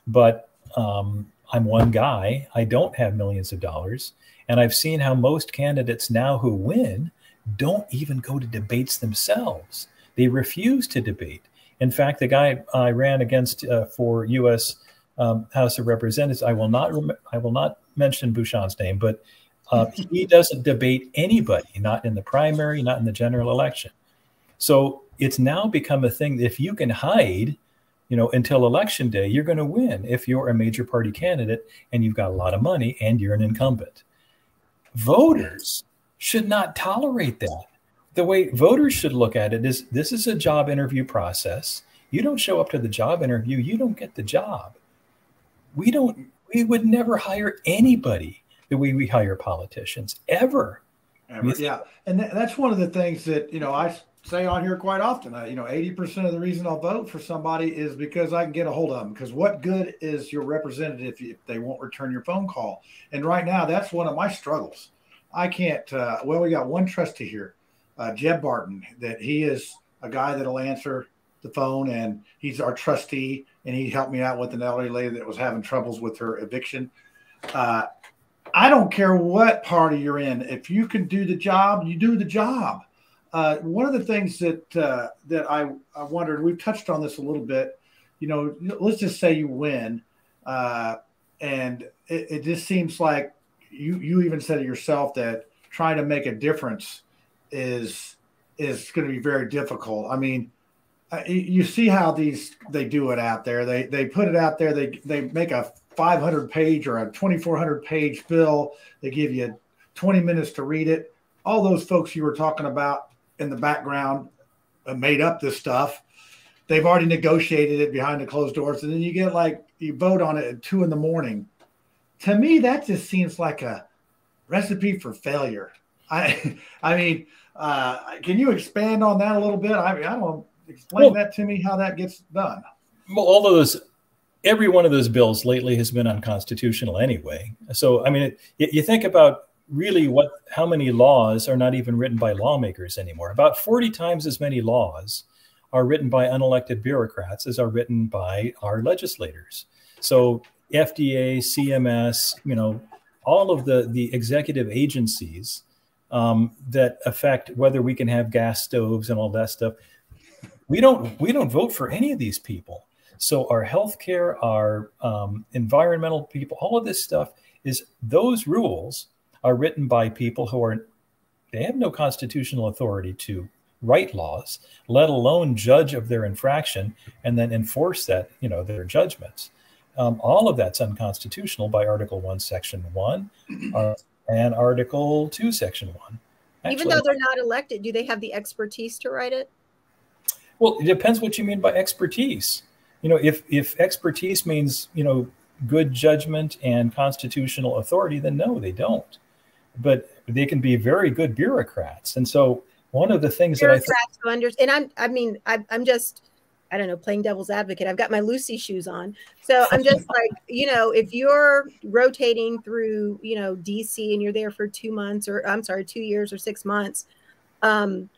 but I'm one guy. I don't have millions of dollars. And I've seen how most candidates now who win don't even go to debates themselves. They refuse to debate. In fact, the guy I ran against for U.S. House of Representatives, I will not mention Bouchon's name, but He doesn't debate anybody, not in the primary, not in the general election. So it's now become a thing that if you can hide, until election day, you're going to win if you're a major party candidate and you've got a lot of money and you're an incumbent. Voters should not tolerate that. The way voters should look at it is this is a job interview process. You don't show up to the job interview, you don't get the job. We would never hire anybody the way we hire politicians, ever. Yeah. And that's one of the things that, I say on here quite often. 80% of the reason I'll vote for somebody is because I can get a hold of them. Because what good is your representative if they won't return your phone call? And right now, that's one of my struggles. I can't. We got one trustee here, Jeb Barton, that he is a guy that'll answer the phone, and he's our trustee, and he helped me out with an elderly lady that was having troubles with her eviction. I don't care what party you're in. If you can do the job, you do the job. One of the things that I wondered, we've touched on this a little bit, let's just say you win, and it just seems like you even said it yourself that trying to make a difference is going to be very difficult. I mean, you see how they do it out there. They put it out there. They make a 500-page or a 2,400-page bill. They give you 20 minutes to read it. All those folks you were talking about in the background made up this stuff. They've already negotiated it behind the closed doors, and then you vote on it at 2 a.m. To me, that just seems like a recipe for failure. I mean, can you expand on that a little bit? I don't explain that to me, how that gets done. Well, every one of those bills lately has been unconstitutional anyway. So, I mean, you think about really how many laws are not even written by lawmakers anymore. About 40 times as many laws are written by unelected bureaucrats as are written by our legislators. So FDA, CMS, all of the executive agencies that affect whether we can have gas stoves and all that stuff, we don't vote for any of these people. So our healthcare, our environmental people, all of this stuff those rules are written by people they have no constitutional authority to write laws, let alone judge of their infraction and then enforce that, their judgments. All of that's unconstitutional by Article 1, Section 1 and Article 2, Section 1. Actually, even though they're not elected, do they have the expertise to write it? Well, it depends what you mean by expertise. If expertise means, good judgment and constitutional authority, then no, they don't. But they can be very good bureaucrats. And so one of the things that I'm just, I don't know, playing devil's advocate. I've got my Lucy shoes on. So I'm just like, if you're rotating through, DC and you're there for 2 months 2 years or 6 months, how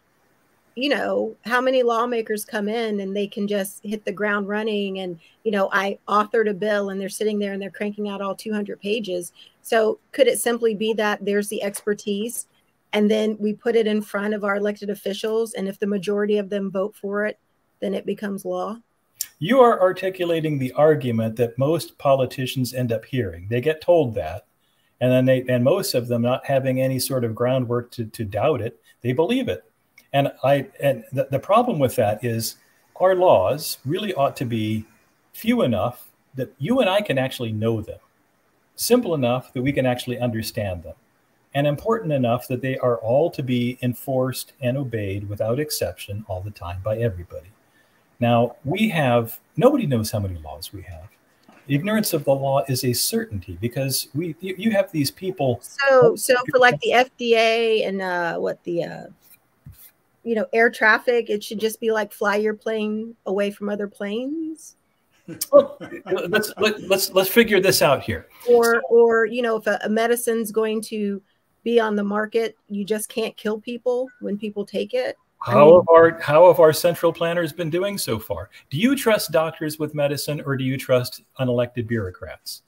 many lawmakers come in and they can just hit the ground running? And, I authored a bill and they're sitting there and they're cranking out all 200 pages. So could it simply be that there's the expertise and then we put it in front of our elected officials, and if the majority of them vote for it, then it becomes law? You are articulating the argument that most politicians end up hearing. They get told that, and then most of them, not having any sort of groundwork to doubt it, they believe it. And the problem with that is our laws really ought to be few enough that you and I can actually know them, simple enough that we can actually understand them, and important enough that they are all to be enforced and obeyed without exception all the time by everybody. Now, nobody knows how many laws we have. Ignorance of the law is a certainty because you have these people. So for like the FDA and air traffic, it should just be like fly your plane away from other planes. Well, let's figure this out here. Or if a medicine's going to be on the market, you just can't kill people when people take it. How have our central planners been doing so far? Do you trust doctors with medicine, or do you trust unelected bureaucrats?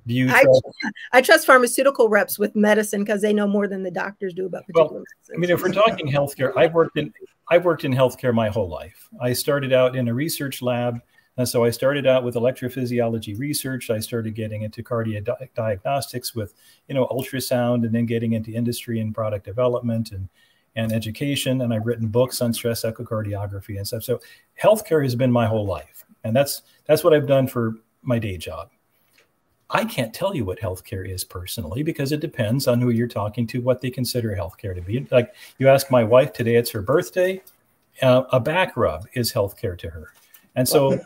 I trust pharmaceutical reps with medicine because they know more than the doctors do about particular medicine. I mean, if we're talking healthcare, I've worked in healthcare my whole life. I started out in a research lab And so I started out with electrophysiology research. I started getting into cardiac diagnostics with, ultrasound, and then getting into industry and product development and education. And I've written books on stress echocardiography and stuff. So healthcare has been my whole life. And that's what I've done for my day job. I can't tell you what healthcare is personally, because it depends on who you're talking to, what they consider healthcare to be. Like you ask my wife today, it's her birthday. A back rub is healthcare to her. And so,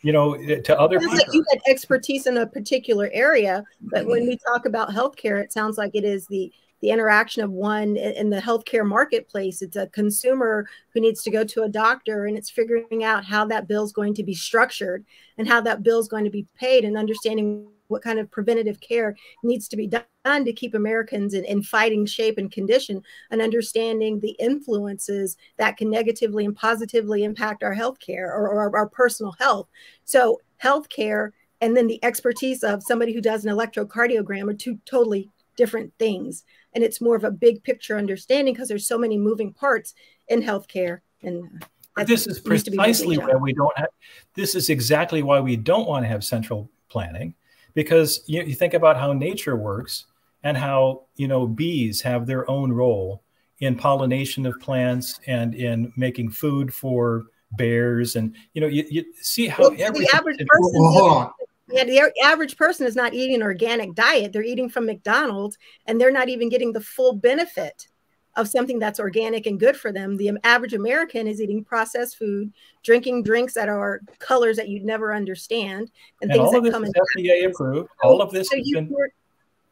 to other people, like you had expertise in a particular area, but when we talk about healthcare, it sounds like it is the interaction of one in the healthcare marketplace. It's a consumer who needs to go to a doctor, and it's figuring out how that bill is going to be structured and how that bill is going to be paid, and understanding what kind of preventative care needs to be done to keep Americans in fighting shape and condition, and understanding the influences that can negatively and positively impact our healthcare or our personal health. So healthcare and then the expertise of somebody who does an electrocardiogram are two totally different things. And it's more of a big picture understanding, because there's so many moving parts in healthcare. And this is precisely why we don't have, this is exactly why we don't want to have central planning, because you think about how nature works and how, bees have their own role in pollination of plants and in making food for bears. And, you see how the average person, hold on. Yeah, the average person is not eating an organic diet. They're eating from McDonald's, and they're not even getting the full benefit of something that's organic and good for them. The average American is eating processed food, drinking drinks that are colors that you'd never understand, and things that come in FDA approved. All of this. So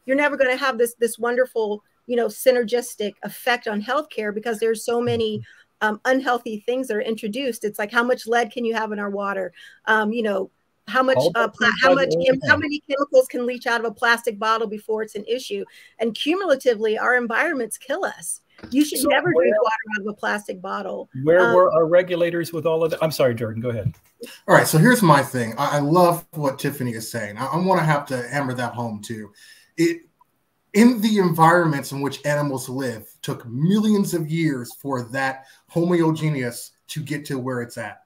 you're never going to have this wonderful, synergistic effect on healthcare, because there's so many unhealthy things that are introduced. It's like, how much lead can you have in our water? How many chemicals can leach out of a plastic bottle before it's an issue? And cumulatively, our environments kill us. You should never drink water out of a plastic bottle. Where were our regulators with all of that? I'm sorry, Jordan, go ahead. All right, so here's my thing. I love what Tiffany is saying. I want to have to hammer that home too. In the environments in which animals live, took millions of years for that homogeneous to get to where it's at.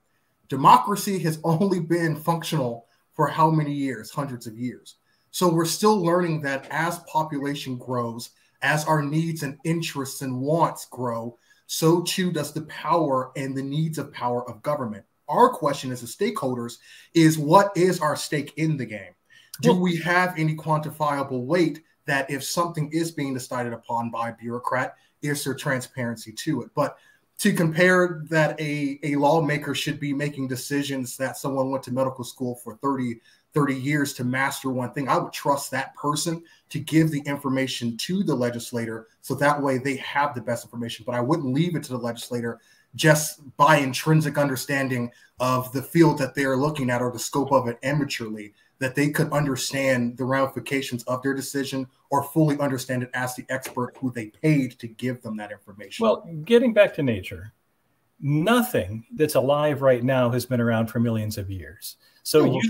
Democracy has only been functional for how many years? Hundreds of years. So we're still learning that as population grows, as our needs and interests and wants grow, so too does the power and the needs of power of government. Our question as the stakeholders is, what is our stake in the game? Do we have any quantifiable weight that if something is being decided upon by a bureaucrat, is there transparency to it? But to compare that a lawmaker should be making decisions that someone went to medical school for 30 years to master one thing, I would trust that person to give the information to the legislator, so that way they have the best information. But I wouldn't leave it to the legislator just by intrinsic understanding of the field that they're looking at or the scope of it amateurly, that they could understand the ramifications of their decision or fully understand it as the expert who they paid to give them that information. Well, getting back to nature, nothing that's alive right now has been around for millions of years. So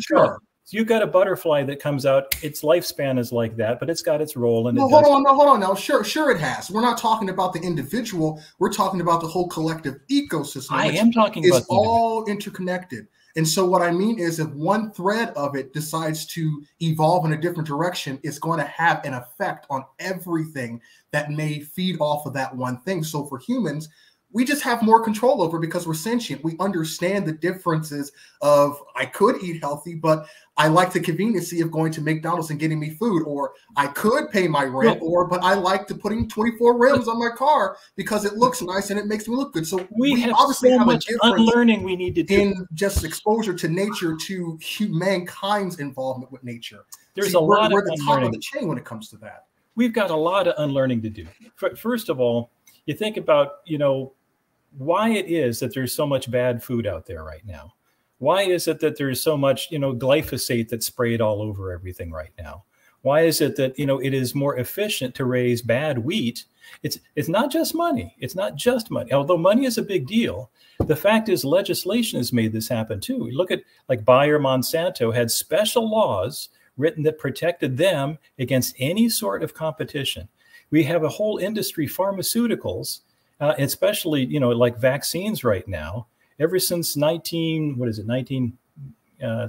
you've got a butterfly that comes out, its lifespan is like that, but it's got its role. And hold on. No, sure it has. We're not talking about the individual. We're talking about the whole collective ecosystem. I am talking about all interconnected. And so what I mean is, if one thread of it decides to evolve in a different direction, it's going to have an effect on everything that may feed off of that one thing. So for humans, we just have more control over, because we're sentient. We understand the differences of, I could eat healthy, but I like the conveniency of going to McDonald's and getting me food, or I could pay my rent, but I like to putting 24 rims on my car because it looks nice and it makes me look good. So we obviously have a difference unlearning we need to do in just exposure to nature, to mankind's involvement with nature. There's a lot we're the top of the chain when it comes to that. We've got a lot of unlearning to do. First of all, you think about, why it is that there's so much bad food out there right now. Why is it that there's so much, glyphosate that's sprayed all over everything right now? Why is it that, it is more efficient to raise bad wheat? It's not just money. It's not just money. Although money is a big deal, the fact is legislation has made this happen too. We look at like Bayer Monsanto had special laws written that protected them against any sort of competition. We have a whole industry, pharmaceuticals, especially, like vaccines right now. Ever since 19,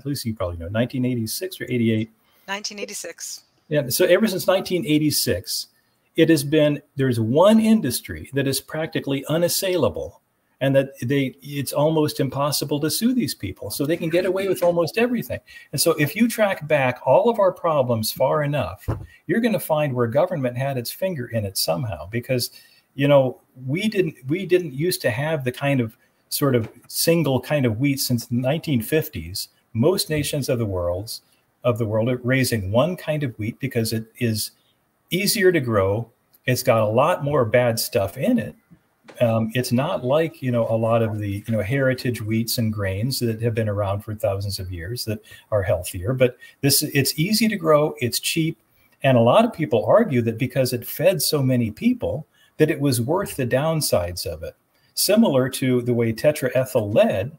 Lucy, you probably know, 1986 or 88? 1986. Yeah. So ever since 1986, it has been, there's one industry that is practically unassailable, and that it's almost impossible to sue these people. So they can get away with almost everything. And so if you track back all of our problems far enough, you're going to find where government had its finger in it somehow, because, you know, we didn't used to have the kind of sort of single kind of wheat since the 1950s. Most nations of the world are raising one kind of wheat because it is easier to grow. It's got a lot more bad stuff in it. It's not like, you know, a lot of the, you know, heritage wheats and grains that have been around for thousands of years that are healthier, but it's easy to grow, it's cheap. And a lot of people argue that because it fed so many people, that it was worth the downsides of it. Similar to the way tetraethyl lead,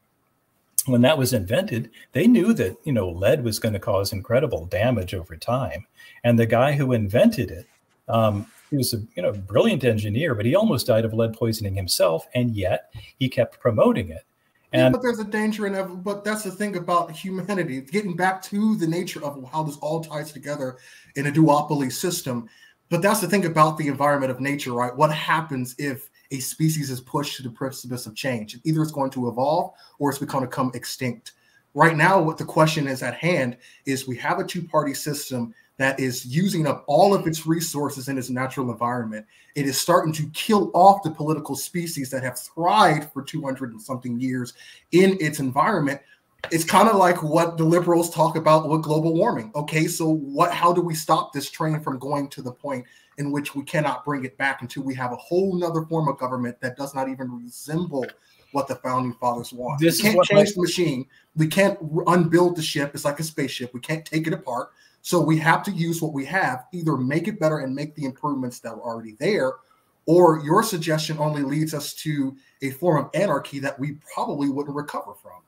when that was invented, they knew that, you know, lead was going to cause incredible damage over time. And the guy who invented it, he was a brilliant engineer, but he almost died of lead poisoning himself, and yet he kept promoting it. And yeah, but there's a danger in it. But that's the thing about humanity. Getting back to the nature of how this all ties together in a duopoly system. But that's the thing about the environment of nature, right? What happens if a species is pushed to the precipice of change? Either it's going to evolve or it's going to become extinct. Right now, what the question is at hand is we have a two-party system that is using up all of its resources in its natural environment. It is starting to kill off the political species that have thrived for 200 and something years in its environment. It's kind of like what the liberals talk about with global warming. Okay, so how do we stop this train from going to the point in which we cannot bring it back until we have a whole nother form of government that does not even resemble what the founding fathers want? We can't change the machine. We can't unbuild the ship. It's like a spaceship. We can't take it apart. So we have to use what we have, either make it better and make the improvements that are already there, or your suggestion only leads us to a form of anarchy that we probably wouldn't recover from.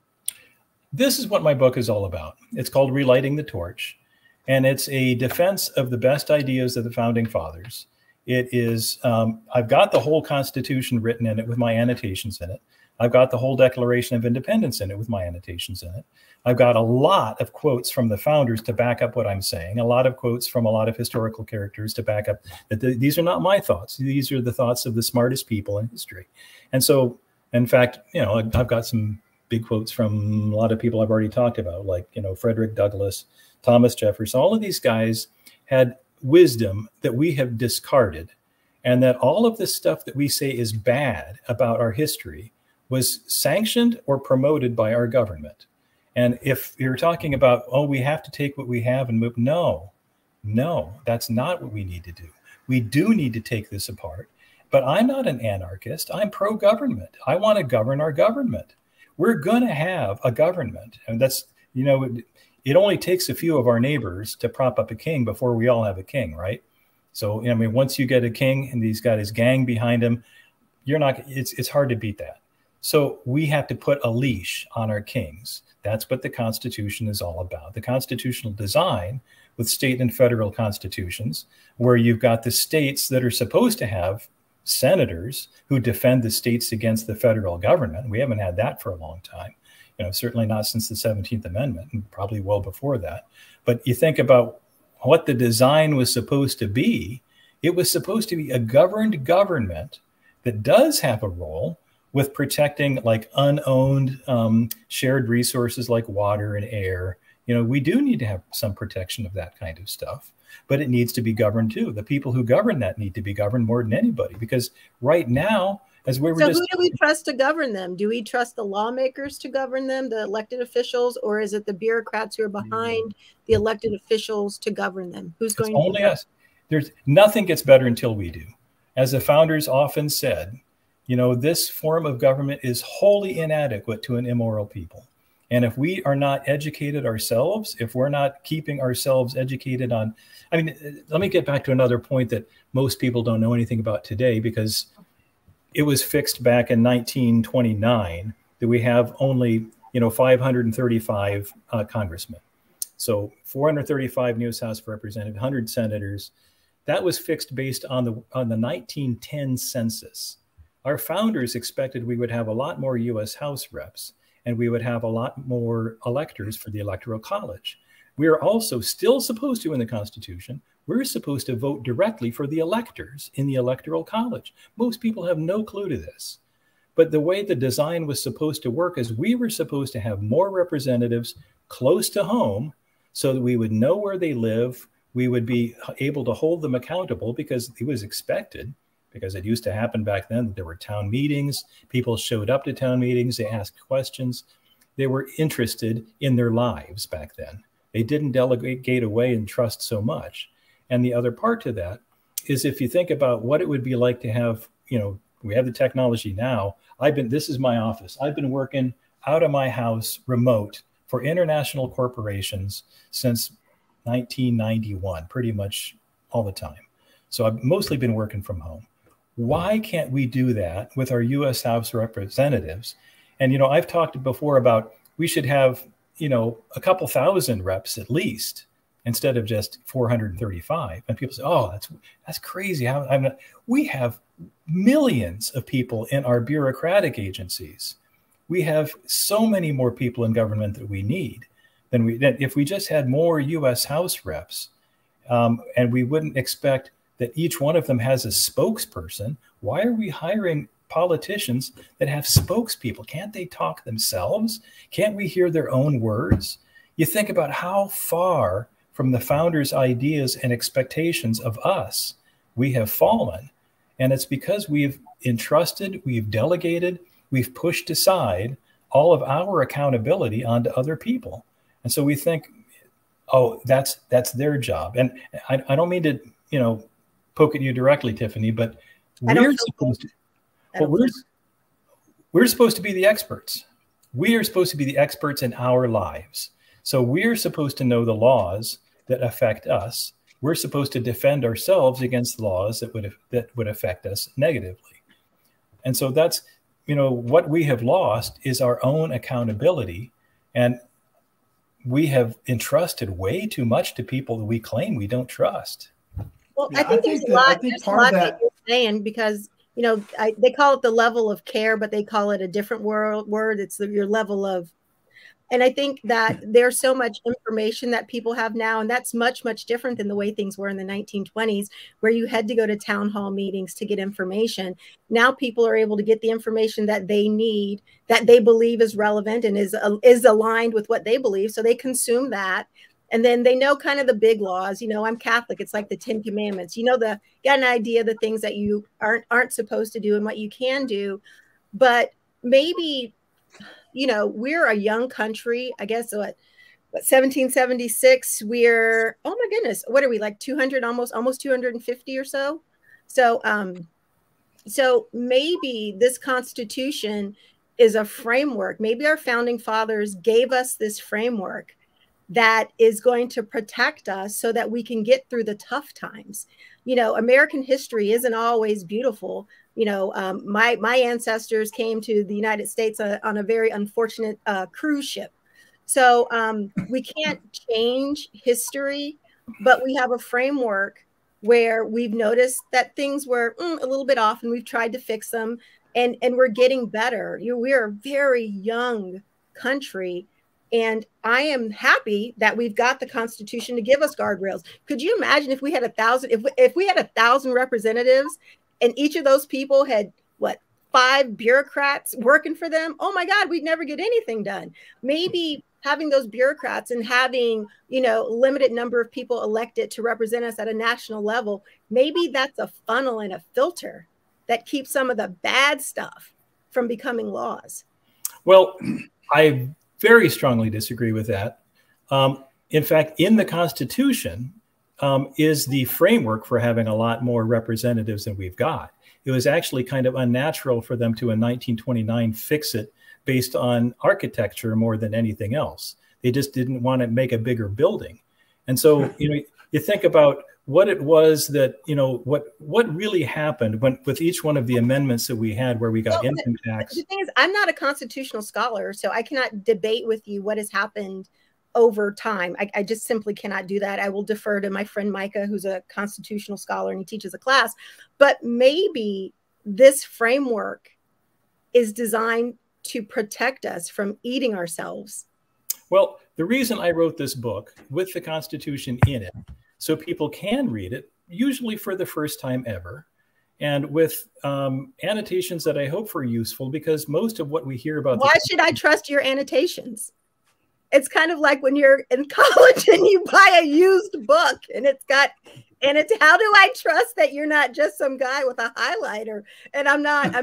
This is what my book is all about. It's called Relighting the Torch, and it's a defense of the best ideas of the founding fathers. It is, I've got the whole Constitution written in it with my annotations in it. I've got the whole Declaration of Independence in it with my annotations in it. I've got a lot of quotes from the founders to back up what I'm saying, a lot of quotes from a lot of historical characters to back up that these are not my thoughts. These are the thoughts of the smartest people in history. And so, in fact, you know, I've got some big quotes from a lot of people I've already talked about, like, you know, Frederick Douglass, Thomas Jefferson. All of these guys had wisdom that we have discarded, and that all of this stuff that we say is bad about our history was sanctioned or promoted by our government. And if you're talking about, oh, we have to take what we have and move, no, that's not what we need to do. We do need to take this apart. But I'm not an anarchist. I'm pro-government. I want to govern our government. We're going to have a government. And that's, you know, it only takes a few of our neighbors to prop up a king before we all have a king, right? So, I mean, once you get a king and he's got his gang behind him, it's hard to beat that. So we have to put a leash on our kings. That's what the Constitution is all about. The constitutional design with state and federal constitutions, where you've got the states that are supposed to have senators who defend the states against the federal government. We haven't had that for a long time. You know, certainly not since the 17th Amendment, and probably well before that. But you think about what the design was supposed to be. It was supposed to be a governed government that does have a role with protecting like unowned shared resources like water and air. You know, we do need to have some protection of that kind of stuff, but it needs to be governed too. The people who govern that need to be governed more than anybody, because right now, as we were so who do we trust to govern them? Do we trust the lawmakers to govern them, the elected officials, or is it the bureaucrats who are behind the elected officials to govern them? Who's going to only us? There's nothing gets better until we do. As the founders often said, you know, this form of government is wholly inadequate to an immoral people. And if we are not educated ourselves, if we're not keeping ourselves educated on, I mean, let me get back to another point that most people don't know anything about today, because it was fixed back in 1929 that we have only, you know, 535 congressmen. So 435 in the U.S. House of Representatives, 100 senators. That was fixed based on the 1910 census. Our founders expected we would have a lot more U.S. House reps. and we would have a lot more electors for the Electoral College. We are also still supposed to, in the Constitution, we're supposed to vote directly for the electors in the Electoral College. Most people have no clue to this. But the way the design was supposed to work is we were supposed to have more representatives close to home so that we would know where they live. We would be able to hold them accountable because it was expected, because it used to happen back then. There were town meetings. People showed up to town meetings. They asked questions. They were interested in their lives back then. They didn't delegate away and trust so much. And the other part to that is if you think about what it would be like to have, you know, we have the technology now. This is my office. I've been working out of my house remote for international corporations since 1991, pretty much all the time. So I've mostly been working from home. Why can't we do that with our U.S. House representatives? And, you know, I've talked before about we should have, you know, a couple thousand reps at least instead of just 435. And people say, oh, that's crazy. We have millions of people in our bureaucratic agencies. We have so many more people in government that we need than if we just had more U.S. House reps, and we wouldn't expect that each one of them has a spokesperson. Why are we hiring politicians that have spokespeople? Can't they talk themselves? Can't we hear their own words? You think about how far from the founders' ideas and expectations of us we have fallen. And it's because we've entrusted, we've delegated, we've pushed aside all of our accountability onto other people. And so we think, oh, that's their job. And I don't mean to, you know, poke at you directly, Tiffany, but we're supposed to be the experts. We are supposed to be the experts in our lives. So we're supposed to know the laws that affect us. We're supposed to defend ourselves against laws that would affect us negatively. And so that's, you know, what we have lost is our own accountability. And we have entrusted way too much to people that we claim we don't trust. Well, yeah, I think there's a lot that you're saying, because, you know, they call it the level of care, but they call it a different word. It's your level of, and I think that there's so much information that people have now, and that's much, much different than the way things were in the 1920s, where you had to go to town hall meetings to get information. Now people are able to get the information that they need, that they believe is relevant and is aligned with what they believe. So they consume that. And then they know kind of the big laws. You know, I'm Catholic. It's like the 10 Commandments. You know, got an idea of the things that you aren't supposed to do and what you can do. But maybe, you know, we're a young country. I guess what 1776, we're, oh my goodness, what are we, like 200, almost 250 or so? So so maybe this Constitution is a framework. Maybe our founding fathers gave us this framework that is going to protect us so that we can get through the tough times. You know, American history isn't always beautiful. You know, my ancestors came to the United States on a very unfortunate cruise ship. So we can't change history, but we have a framework where we've noticed that things were a little bit off and we've tried to fix them, and we're getting better. We're a very young country. And I am happy that we've got the Constitution to give us guardrails. Could you imagine if we had 1,000, if we had 1,000 representatives and each of those people had, what, 5 bureaucrats working for them? Oh my God, we'd never get anything done. Maybe having those bureaucrats and having, you know, limited number of people elected to represent us at a national level, maybe that's a funnel and a filter that keeps some of the bad stuff from becoming laws. Well, I very strongly disagree with that. In fact, in the Constitution is the framework for having a lot more representatives than we've got. It was actually kind of unnatural for them to, in 1929, fix it based on architecture more than anything else. They just didn't want to make a bigger building. And so, you know, you think about what it was that, you know, what really happened with each one of the amendments that we had where we got income tax. The thing is, I'm not a constitutional scholar, so I cannot debate with you what has happened over time. I just simply cannot do that. I will defer to my friend Micah, who's a constitutional scholar and he teaches a class. But maybe this framework is designed to protect us from eating ourselves? Well, the reason I wrote this book with the Constitution in it, so people can read it, usually for the first time ever, and with annotations that I hope are useful, because most of what we hear about— Why should I trust your annotations? It's kind of like when you're in college and you buy a used book and it's how do I trust that you're not just some guy with a highlighter? And I'm not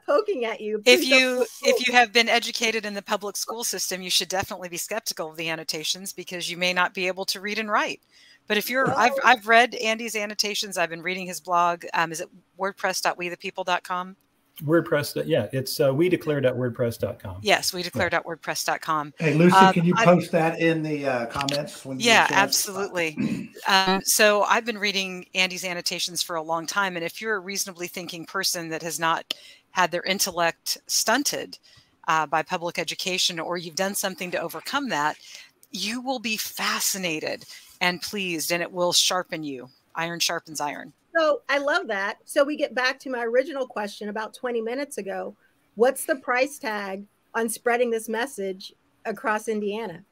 poking at you. If you have been educated in the public school system, you should definitely be skeptical of the annotations, because you may not be able to read and write. But if you're, I've read Andy's annotations. I've been reading his blog. Is it wordpress.wethepeople.com? WordPress, yeah, it's wedeclare.wordpress.com. Yes, wedeclare.wordpress.com. Hey, Lucy, can you post that in the comments? When yeah, absolutely. So I've been reading Andy's annotations for a long time, and if you're a reasonably thinking person that has not had their intellect stunted by public education, or you've done something to overcome that, you will be fascinated and pleased, and it will sharpen you. Iron sharpens iron. So I love that. So we get back to my original question about 20 minutes ago. What's the price tag on spreading this message across Indiana?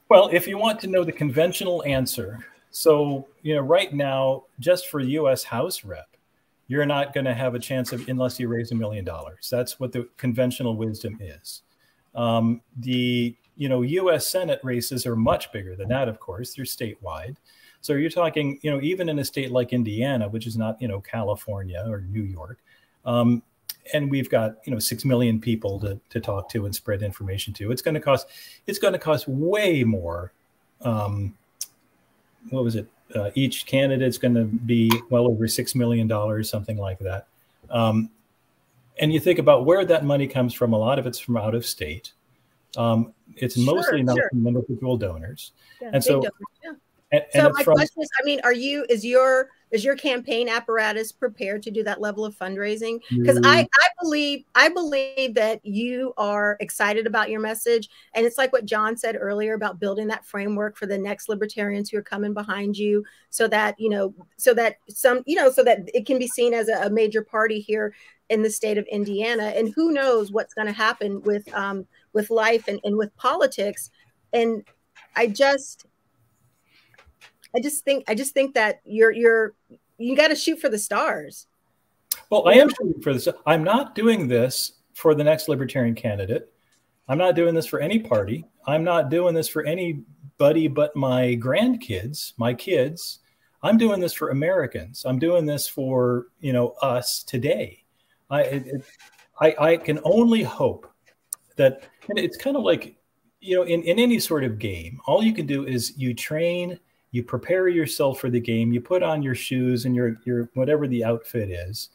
Well, if you want to know the conventional answer, so, right now, just for U.S. House rep, you're not going to have a chance unless you raise $1 million. That's what the conventional wisdom is. The U.S. Senate races are much bigger than that, of course. They're statewide. So you're talking, even in a state like Indiana, which is not, California or New York, and we've got, 6 million people to talk to and spread information to. It's going to cost way more. What was it? Each candidate's going to be well over $6 million, something like that. And you think about where that money comes from. A lot of it's from out of state. It's mostly not from individual donors. Yeah, and so. Donors, yeah. So my question is, is your campaign apparatus prepared to do that level of fundraising? Because I believe that you are excited about your message, and it's like what John said earlier about building that framework for the next libertarians who are coming behind you, so that so that it can be seen as a major party here in the state of Indiana. And who knows what's going to happen with life and with politics. And I just think that you got to shoot for the stars. Well, I am shooting for this. I'm not doing this for the next libertarian candidate. I'm not doing this for any party. I'm not doing this for anybody but my grandkids, my kids. I'm doing this for Americans. I'm doing this for, us today. I can only hope that, and it's kind of like, in any sort of game, all you can do is you train. You prepare yourself for the game, you put on your shoes and your whatever the outfit is,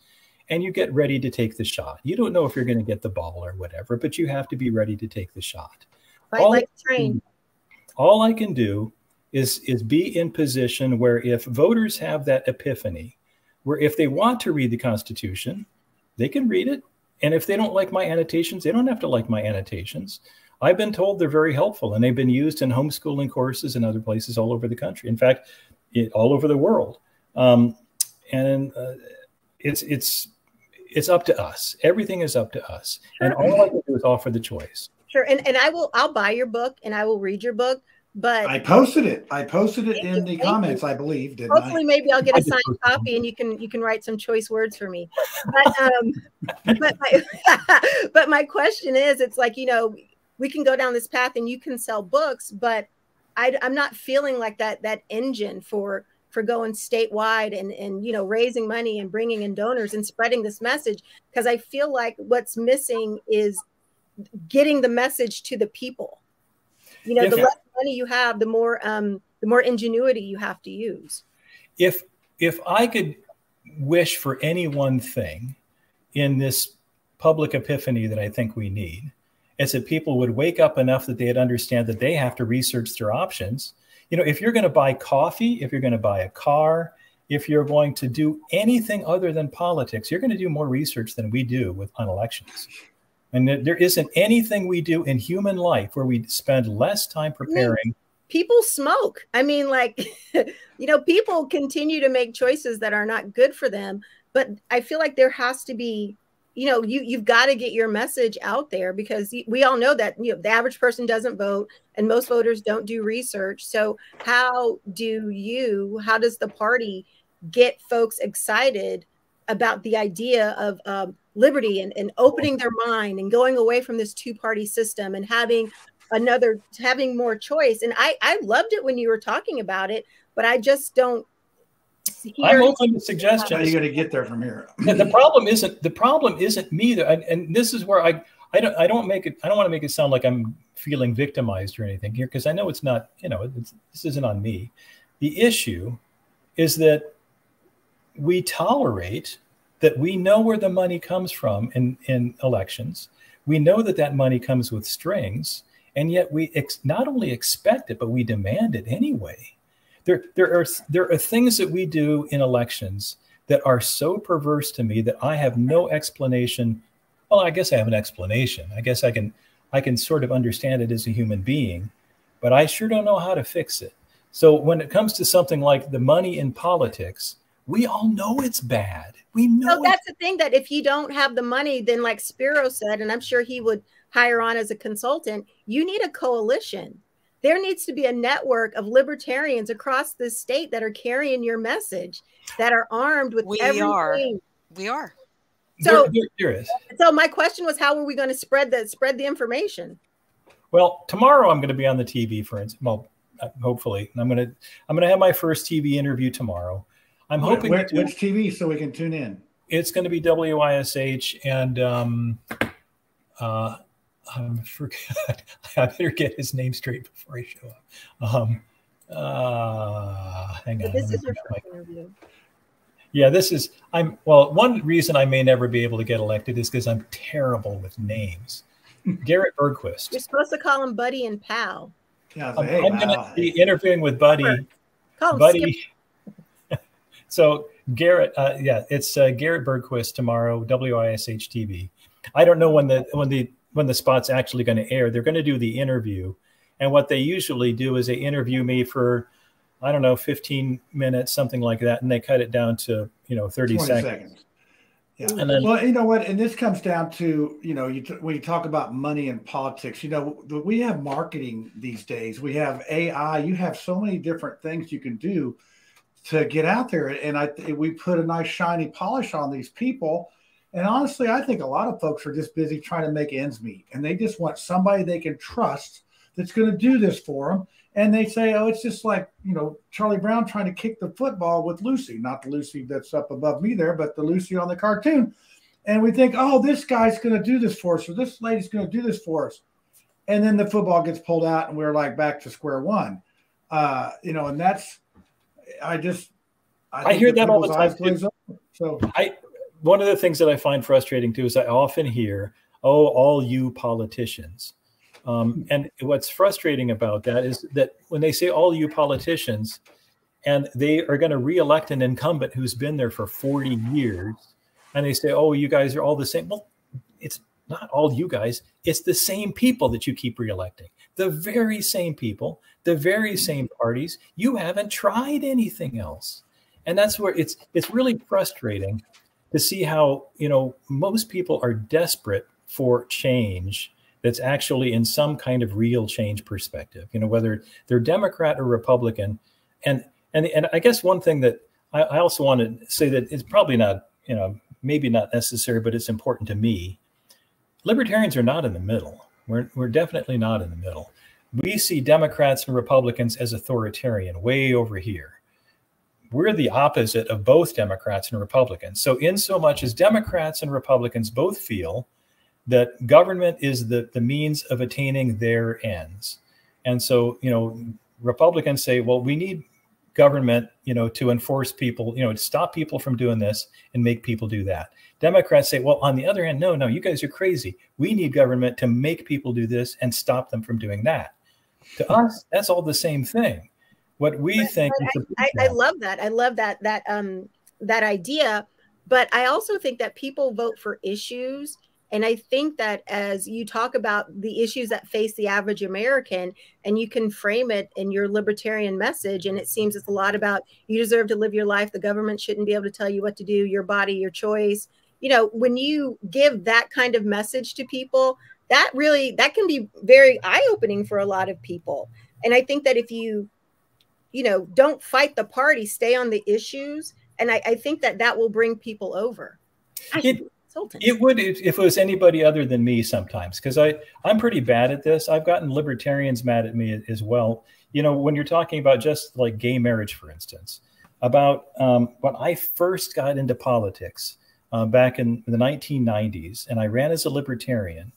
and you get ready to take the shot. You don't know if you're going to get the ball or whatever, but you have to be ready to take the shot. All I can do is be in position where if voters have that epiphany, where if they want to read the Constitution, they can read it. And if they don't like my annotations, they don't have to like my annotations. I've been told they're very helpful, and they've been used in homeschooling courses and other places all over the country. In fact, all over the world. It's up to us. Everything is up to us. Sure. And all I can do is offer the choice. Sure. And I'll buy your book and I will read your book. But I posted it in the comments, I believe. Hopefully maybe I'll get a signed copy and you can write some choice words for me. But my question is, it's like, we can go down this path and you can sell books, but I'm not feeling like that engine for going statewide and raising money and bringing in donors and spreading this message, because I feel like what's missing is getting the message to the people. The less money you have, the more ingenuity you have to use. If I could wish for any one thing in this public epiphany that I think we need, it's that people would wake up enough that they'd understand that they have to research their options. If you're going to buy coffee, if you're going to buy a car, if you're going to do anything other than politics, you're going to do more research than we do on elections. And there isn't anything we do in human life where we spend less time preparing. People smoke. People continue to make choices that are not good for them. But I feel like there has to be you've got to get your message out there, because we all know that the average person doesn't vote and most voters don't do research. So how does the party get folks excited about the idea of liberty and opening their mind and going away from this two-party system and having more choice? And I loved it when you were talking about it, but I just don't. I'm open to suggestions. How are you going to get there from here? The problem isn't me, and this is where I don't want to make it sound like I'm feeling victimized or anything here, because I know it's not. This isn't on me. The issue is that we tolerate that we know where the money comes from in elections. We know that money comes with strings, and yet we not only expect it, but we demand it anyway. There are things that we do in elections that are so perverse to me that I have no explanation. Well, I guess I have an explanation. I guess I can sort of understand it as a human being, but I sure don't know how to fix it. So when it comes to something like the money in politics, we all know it's bad. We know. So that's the thing, that if you don't have the money, then like Spiro said, and I'm sure he would hire on as a consultant, you need a coalition. There needs to be a network of libertarians across this state that are carrying your message, that are armed with everything. We are. So there is. So my question was, how are we going to spread the information? Well, tomorrow I'm going to be on the TV, for instance. Well, hopefully, I'm going to have my first TV interview tomorrow. I'm hoping. Which TV, so we can tune in? It's going to be WISH, and I forgot. I better get his name straight before I show up. Hang on. This is your first interview. Yeah, well, one reason I may never be able to get elected is because I'm terrible with names. Garrett Bergquist. You're supposed to call him Buddy and Pal. Yeah, I'm going to be interviewing with Buddy. Call him Buddy. So Garrett, it's Garrett Bergquist tomorrow, WISH TV. I don't know when the spot's actually going to air. They're going to do the interview, and what they usually do is they interview me for, I don't know, 15 minutes, something like that, and they cut it down to 30 seconds. Yeah. And then, well, you know what? And this comes down to, when you talk about money and politics, we have marketing these days. We have AI. You have so many different things you can do to get out there. And we put a nice shiny polish on these people. And honestly, I think a lot of folks are just busy trying to make ends meet. And they just want somebody they can trust that's going to do this for them. And they say, oh, it's just like, Charlie Brown trying to kick the football with Lucy, not the Lucy that's up above me there, but the Lucy on the cartoon. And we think, oh, this guy's going to do this for us, or this lady's going to do this for us. And then the football gets pulled out and we're like back to square one. And that's, I hear that all the time. So one of the things that I find frustrating too is I often hear, oh, all you politicians. And what's frustrating about that is that when they say all you politicians, and they are going to reelect an incumbent who's been there for 40 years, and they say, oh, you guys are all the same. Well, it's not all you guys. It's the same people that you keep reelecting. The very same people, the very same parties. You haven't tried anything else. And that's where it's really frustrating to see how, most people are desperate for change that's actually in some kind of real change perspective, whether they're Democrat or Republican. And I guess one thing that I also want to say that it's probably not, maybe not necessary, but it's important to me. Libertarians are not in the middle. We're definitely not in the middle. We see Democrats and Republicans as authoritarian way over here. We're the opposite of both Democrats and Republicans. So in so much as Democrats and Republicans both feel that government is the means of attaining their ends. And so, Republicans say, well, we need government, to enforce people, to stop people from doing this and make people do that. Democrats say, well, on the other hand, no, you guys are crazy. We need government to make people do this and stop them from doing that. To us, that's all the same thing. What we think. I love that. I love that idea. But I also think that people vote for issues. And I think that as you talk about the issues that face the average American, and you can frame it in your libertarian message, and it seems it's a lot about you deserve to live your life. The government shouldn't be able to tell you what to do, your body, your choice. when you give that kind of message to people, that can be very eye-opening for a lot of people. And I think that if you don't fight the party, stay on the issues, and I think that will bring people over. It would if it was anybody other than me sometimes, because I'm pretty bad at this. I've gotten libertarians mad at me as well. When you're talking about just like gay marriage, for instance, about when I first got into politics back in the 1990s, and I ran as a libertarian,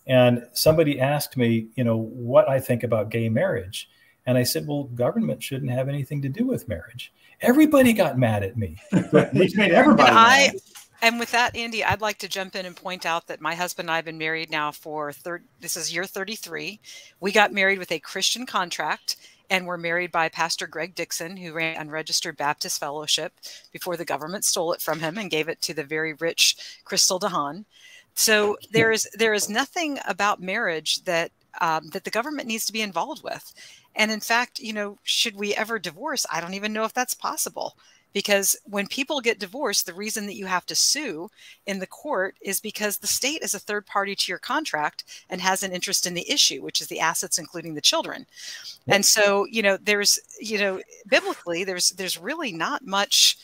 and somebody asked me, what I think about gay marriage. And I said, well, government shouldn't have anything to do with marriage. Everybody got mad at me. Which made everybody mad. And with that, Andy, I'd like to jump in and point out that my husband and I have been married now for this is year 33. We got married with a Christian contract, and we're married by Pastor Greg Dixon, who ran Unregistered Baptist Fellowship before the government stole it from him and gave it to the very rich Crystal DeHaan. So there is nothing about marriage that that the government needs to be involved with. And in fact, should we ever divorce? I don't even know if that's possible. Because when people get divorced, the reason that you have to sue in the court is because the state is a third party to your contract and has an interest in the issue, which is the assets, including the children. And so, there's, biblically, there's really not much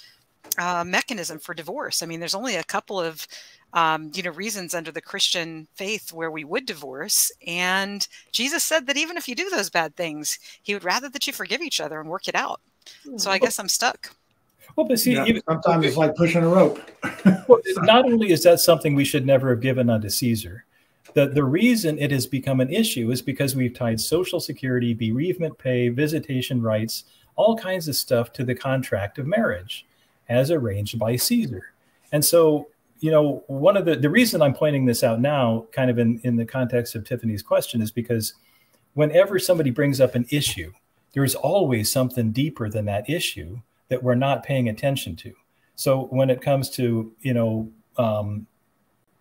mechanism for divorce. I mean, there's only a couple of, reasons under the Christian faith where we would divorce. And Jesus said that even if you do those bad things, he would rather that you forgive each other and work it out. So I guess I'm stuck. Well, but see, sometimes it's like pushing a rope. Well, not only is that something we should never have given unto Caesar, the reason it has become an issue is because we've tied Social Security, bereavement pay, visitation rights, all kinds of stuff to the contract of marriage as arranged by Caesar. And so, one of the reason I'm pointing this out now, kind of in the context of Tiffany's question, is because whenever somebody brings up an issue, there's always something deeper than that issue that we're not paying attention to. So when it comes to,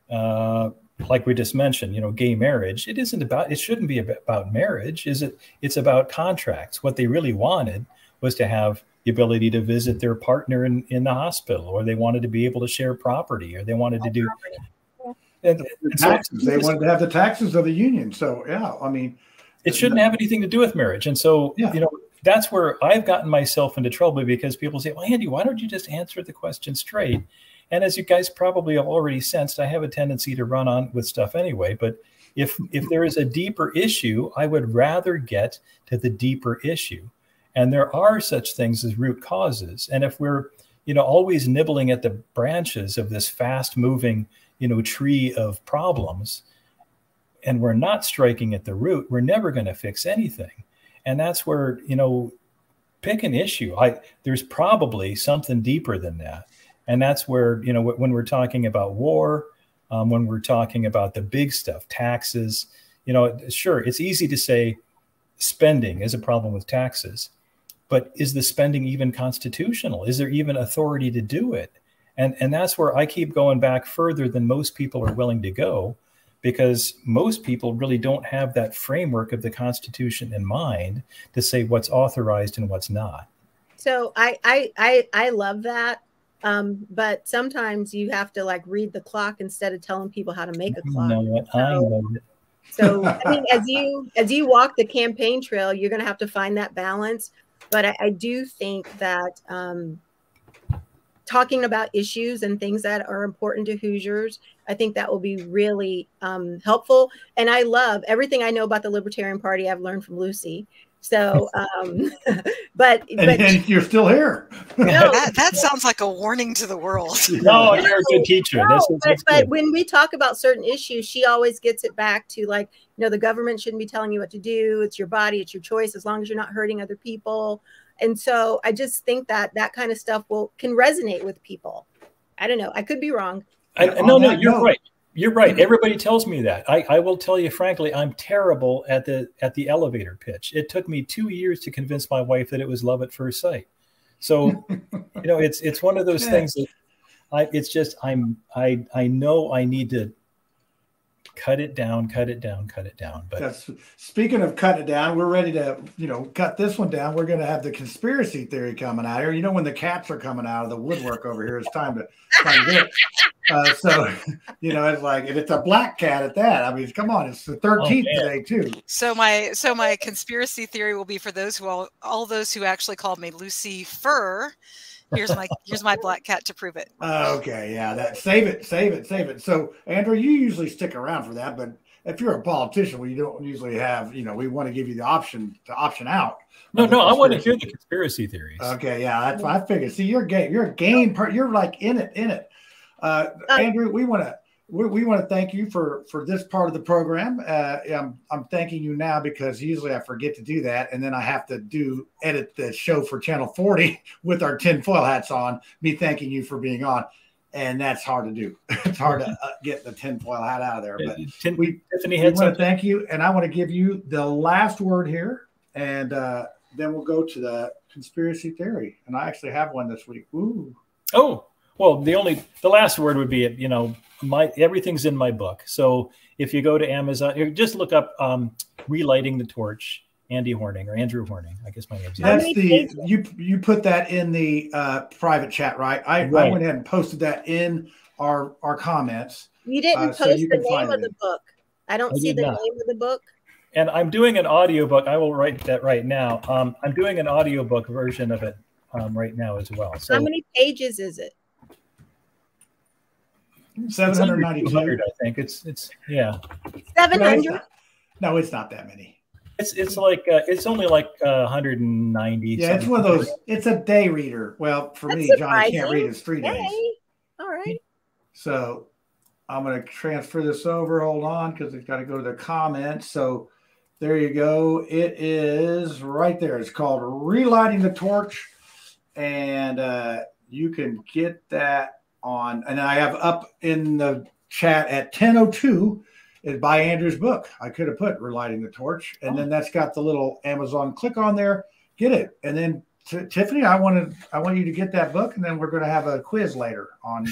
like we just mentioned, gay marriage, it shouldn't be about marriage, is it? It's about contracts. What they really wanted was to have the ability to visit their partner in the hospital, or they wanted to be able to share property, or they wanted to do taxes. They wanted to have the taxes of the union. So yeah, I mean, it shouldn't have anything to do with marriage. And so, that's where I've gotten myself into trouble, because people say, well, Andy, why don't you just answer the question straight? And as you guys probably have already sensed, I have a tendency to run on with stuff anyway. But if there is a deeper issue, I would rather get to the deeper issue. And there are such things as root causes. And if we're, always nibbling at the branches of this fast moving, tree of problems, and we're not striking at the root, we're never going to fix anything. And that's where, pick an issue. There's probably something deeper than that. And that's where, when we're talking about war, when we're talking about the big stuff, taxes, sure, it's easy to say spending is a problem with taxes, but is the spending even constitutional? Is there even authority to do it? And that's where I keep going back further than most people are willing to go, because most people really don't have that framework of the Constitution in mind to say what's authorized and what's not. So I love that. But sometimes you have to read the clock instead of telling people how to make a clock. I know it. So I mean, as you walk the campaign trail, you're going to have to find that balance. But I do think that talking about issues and things that are important to Hoosiers, I think that will be really helpful. And I love everything I know about the Libertarian Party. I've learned from Lucy. So, but you're still here. No, that sounds like a warning to the world. No, you're a good teacher. No, but when we talk about certain issues, she always gets it back to the government shouldn't be telling you what to do. It's your body, it's your choice, as long as you're not hurting other people. And so I just think that kind of stuff can resonate with people. I don't know. I could be wrong. No, you're right. You're right. Everybody tells me that. I will tell you, frankly, I'm terrible at the elevator pitch. It took me 2 years to convince my wife that it was love at first sight. So, it's one of those things that I know I need to cut it down. But speaking of cut it down, we're ready to, cut this one down. We're going to have the conspiracy theory coming out here. When the cats are coming out of the woodwork over here, it's time to do it. So, it's like, and it's a black cat at that. I mean, come on, it's the 13th today too. So my conspiracy theory will be for those who all those who actually called me Lucy Fur. Here's my black cat to prove it. Okay, yeah, save it. So, Andrew, you usually stick around for that, but if you're a politician, we don't usually have, we want to give you the option to option out. No, I want to hear the conspiracy theories. Okay, yeah, that's what I figured. See, you're a game part. You're like in it. Andrew, we want to thank you for this part of the program. I'm thanking you now because usually I forget to do that, and then I have to edit the show for Channel 40 with our tinfoil hats on. Me thanking you for being on. And that's hard to do. It's hard to get the tinfoil hat out of there. But we want to thank you. And I want to give you the last word here. And then we'll go to the conspiracy theory. And I actually have one this week. Ooh. Oh, well, the last word would be, everything's in my book. So if you go to Amazon, just look up Relighting the Torch. Andy Horning or Andrew Horning. I guess my name's you put that in the private chat, right? I went ahead and posted that in our comments. You didn't post the name of the book. I don't see the name of the book. And I'm doing an audiobook. I will write that right now. I'm doing an audiobook version of it right now as well. So how many pages is it? 792. I think it's 700. No, it's not that many. It's like it's only like 190. Yeah, it's one of those. It's a day reader. Well, for me, Johnny can't read. It's 3 days. All right. So I'm going to transfer this over. Hold on, because it's got to go to the comments. So there you go. It is right there. It's called Relighting the Torch, and you can get that on. And I have up in the chat at 10:02. Is by Andrew's book. I could have put Relighting the Torch, and then that's got the little Amazon click on there. Get it, and then Tiffany, I want you to get that book, and then we're going to have a quiz later on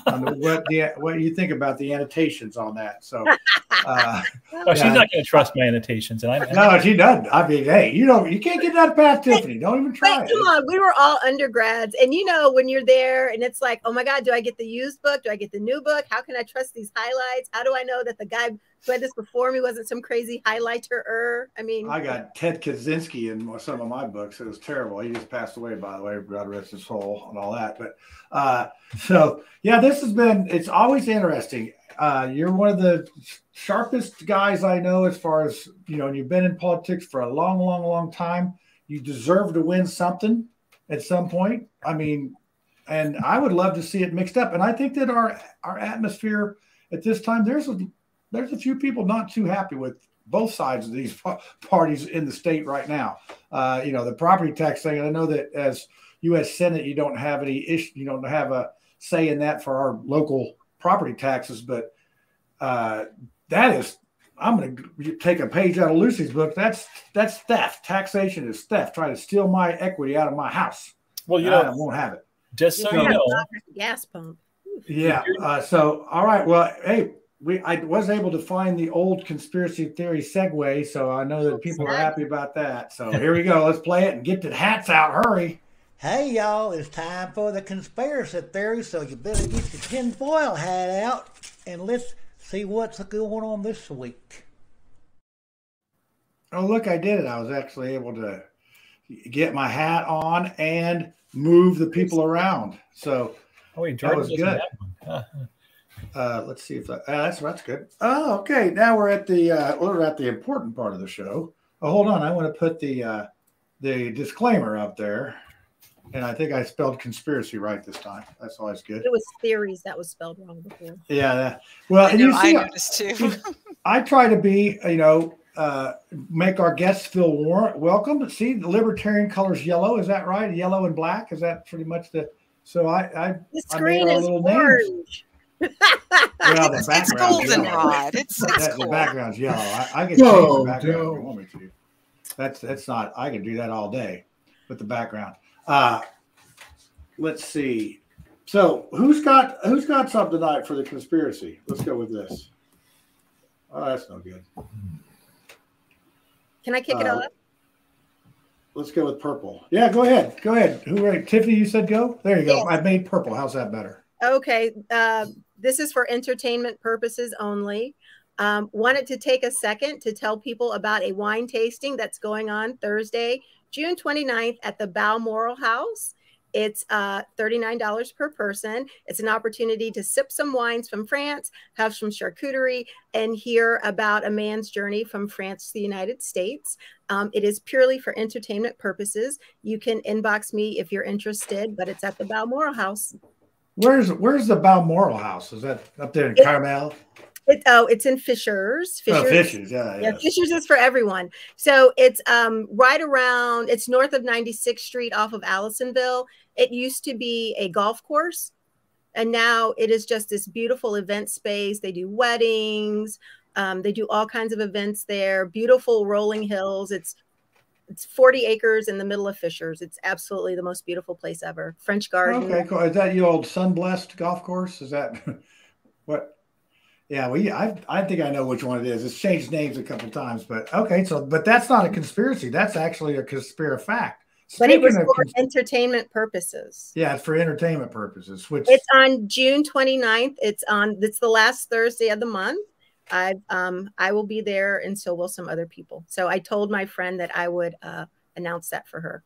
what you think about the annotations on that. So, she's not going to trust my annotations, and no, she doesn't. I mean, hey, you can't get that past Tiffany. Don't even try. Come on, we were all undergrads, and when you're there, and it's like, oh my God, do I get the used book? Do I get the new book? How can I trust these highlights? How do I know that the guy who had this before me wasn't some crazy highlighter? I mean, I got Ted Kaczynski in some of my books. It was terrible. He just passed away, by the way. God rest his soul and all that. But so yeah, it's always interesting. You're one of the sharpest guys I know as far as, and you've been in politics for a long, long, long time. You deserve to win something at some point. I mean, and I would love to see it mixed up. And I think that our atmosphere at this time, there's a few people not too happy with both sides of these parties in the state right now. The property tax thing. And I know that as U.S. Senate, you don't have any issue. You don't have a say in that for our local property taxes. But that is, I'm going to take a page out of Lucy's book. That's theft. Taxation is theft. Trying to steal my equity out of my house. Well, I won't have it. Just so you know, gas pump. Yeah. So all right. Well, hey. I was able to find the old conspiracy theory segue, so I know that people are happy about that. So here we go. Let's play it and get the hats out. Hurry. Hey, y'all. It's time for the conspiracy theory, so you better get your tinfoil hat out, and let's see what's going on this week. Oh, look, I did it. I was actually able to get my hat on and move the people around. So that was good. Let's see if that's good. Oh, okay. Now we're at the important part of the show. Oh, hold on. I want to put the disclaimer up there, and I think I spelled conspiracy right this time. That's always good. It was theories that was spelled wrong before. Yeah. Well, I noticed too. I try to be, make our guests feel welcome. See, the libertarian color's yellow. Is that right? Yellow and black. Is that pretty much the? So the screen is orange. Names. Well, it's goldenrod. It's cool. The background's yellow. I can change the background if you want me to. That's not. I can do that all day with the background. Let's see. So who's got something tonight for the conspiracy? Let's go with this. Oh, that's no good. Can I kick it off? Let's go with purple. Yeah, go ahead. Who? Tiffany, you said go. There you go. Yes. I made purple. How's that better? Okay. This is for entertainment purposes only. Wanted to take a second to tell people about a wine tasting that's going on Thursday, June 29th at the Balmoral House. It's $39 per person. It's an opportunity to sip some wines from France, have some charcuterie, and hear about a man's journey from France to the United States. It is purely for entertainment purposes. You can inbox me if you're interested, but it's at the Balmoral House. Where's the Balmoral House? Is that up there in Carmel? It's in Fishers. Fishers, yeah. Fishers is for everyone. So it's right around. It's north of 96th Street, off of Allisonville. It used to be a golf course, and now it is just this beautiful event space. They do weddings. They do all kinds of events there. Beautiful rolling hills. It's 40 acres in the middle of Fishers. It's absolutely the most beautiful place ever. French garden. Okay, cool. Is that your old Sunblessed golf course? Is that what? Yeah, I think I know which one it is. It's changed names a couple of times, but okay. So, but that's not a conspiracy. That's actually a conspiracy fact. But it was for entertainment purposes. Yeah, it's for entertainment purposes. It's on June 29th. It's the last Thursday of the month. I will be there, and so will some other people. So I told my friend that I would announce that for her.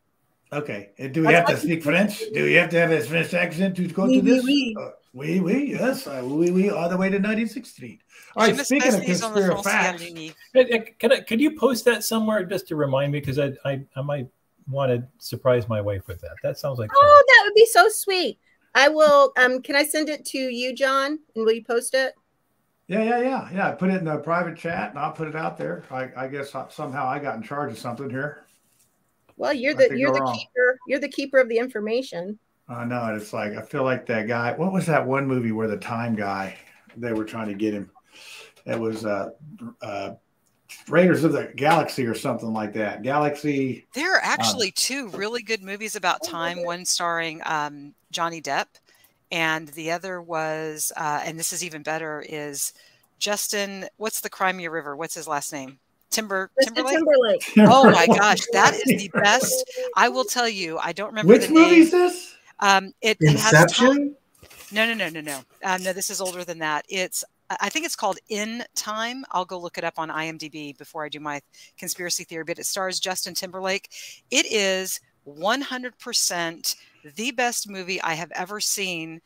Okay. And do we have to speak French? Do we have to have a French accent to go to this? Oui, yes. Oui, all the way to 96th Street. All right, speaking of conspiracy facts. Could you post that somewhere just to remind me? Because I might want to surprise my wife with that. That sounds like fun. That would be so sweet. I will. Can I send it to you, John? And will you post it? Yeah. Put it in the private chat, and I'll put it out there. I guess somehow I got in charge of something here. Well, you're the keeper. You're the keeper of the information. I know. It's like I feel like that guy. What was that one movie where the time guy? They were trying to get him. It was Raiders of the Galaxy or something like that. Galaxy. There are actually two really good movies about time. One starring Johnny Depp, and the other was, and this is even better, is Justin. What's the Crimea River? What's his last name? Timberlake. Oh my gosh, that is the best. I will tell you. I don't remember which movie is this. It Inception. No. No, this is older than that. I think it's called In Time. I'll go look it up on IMDb before I do my conspiracy theory. But it stars Justin Timberlake. It is 100% the best movie I have ever seen.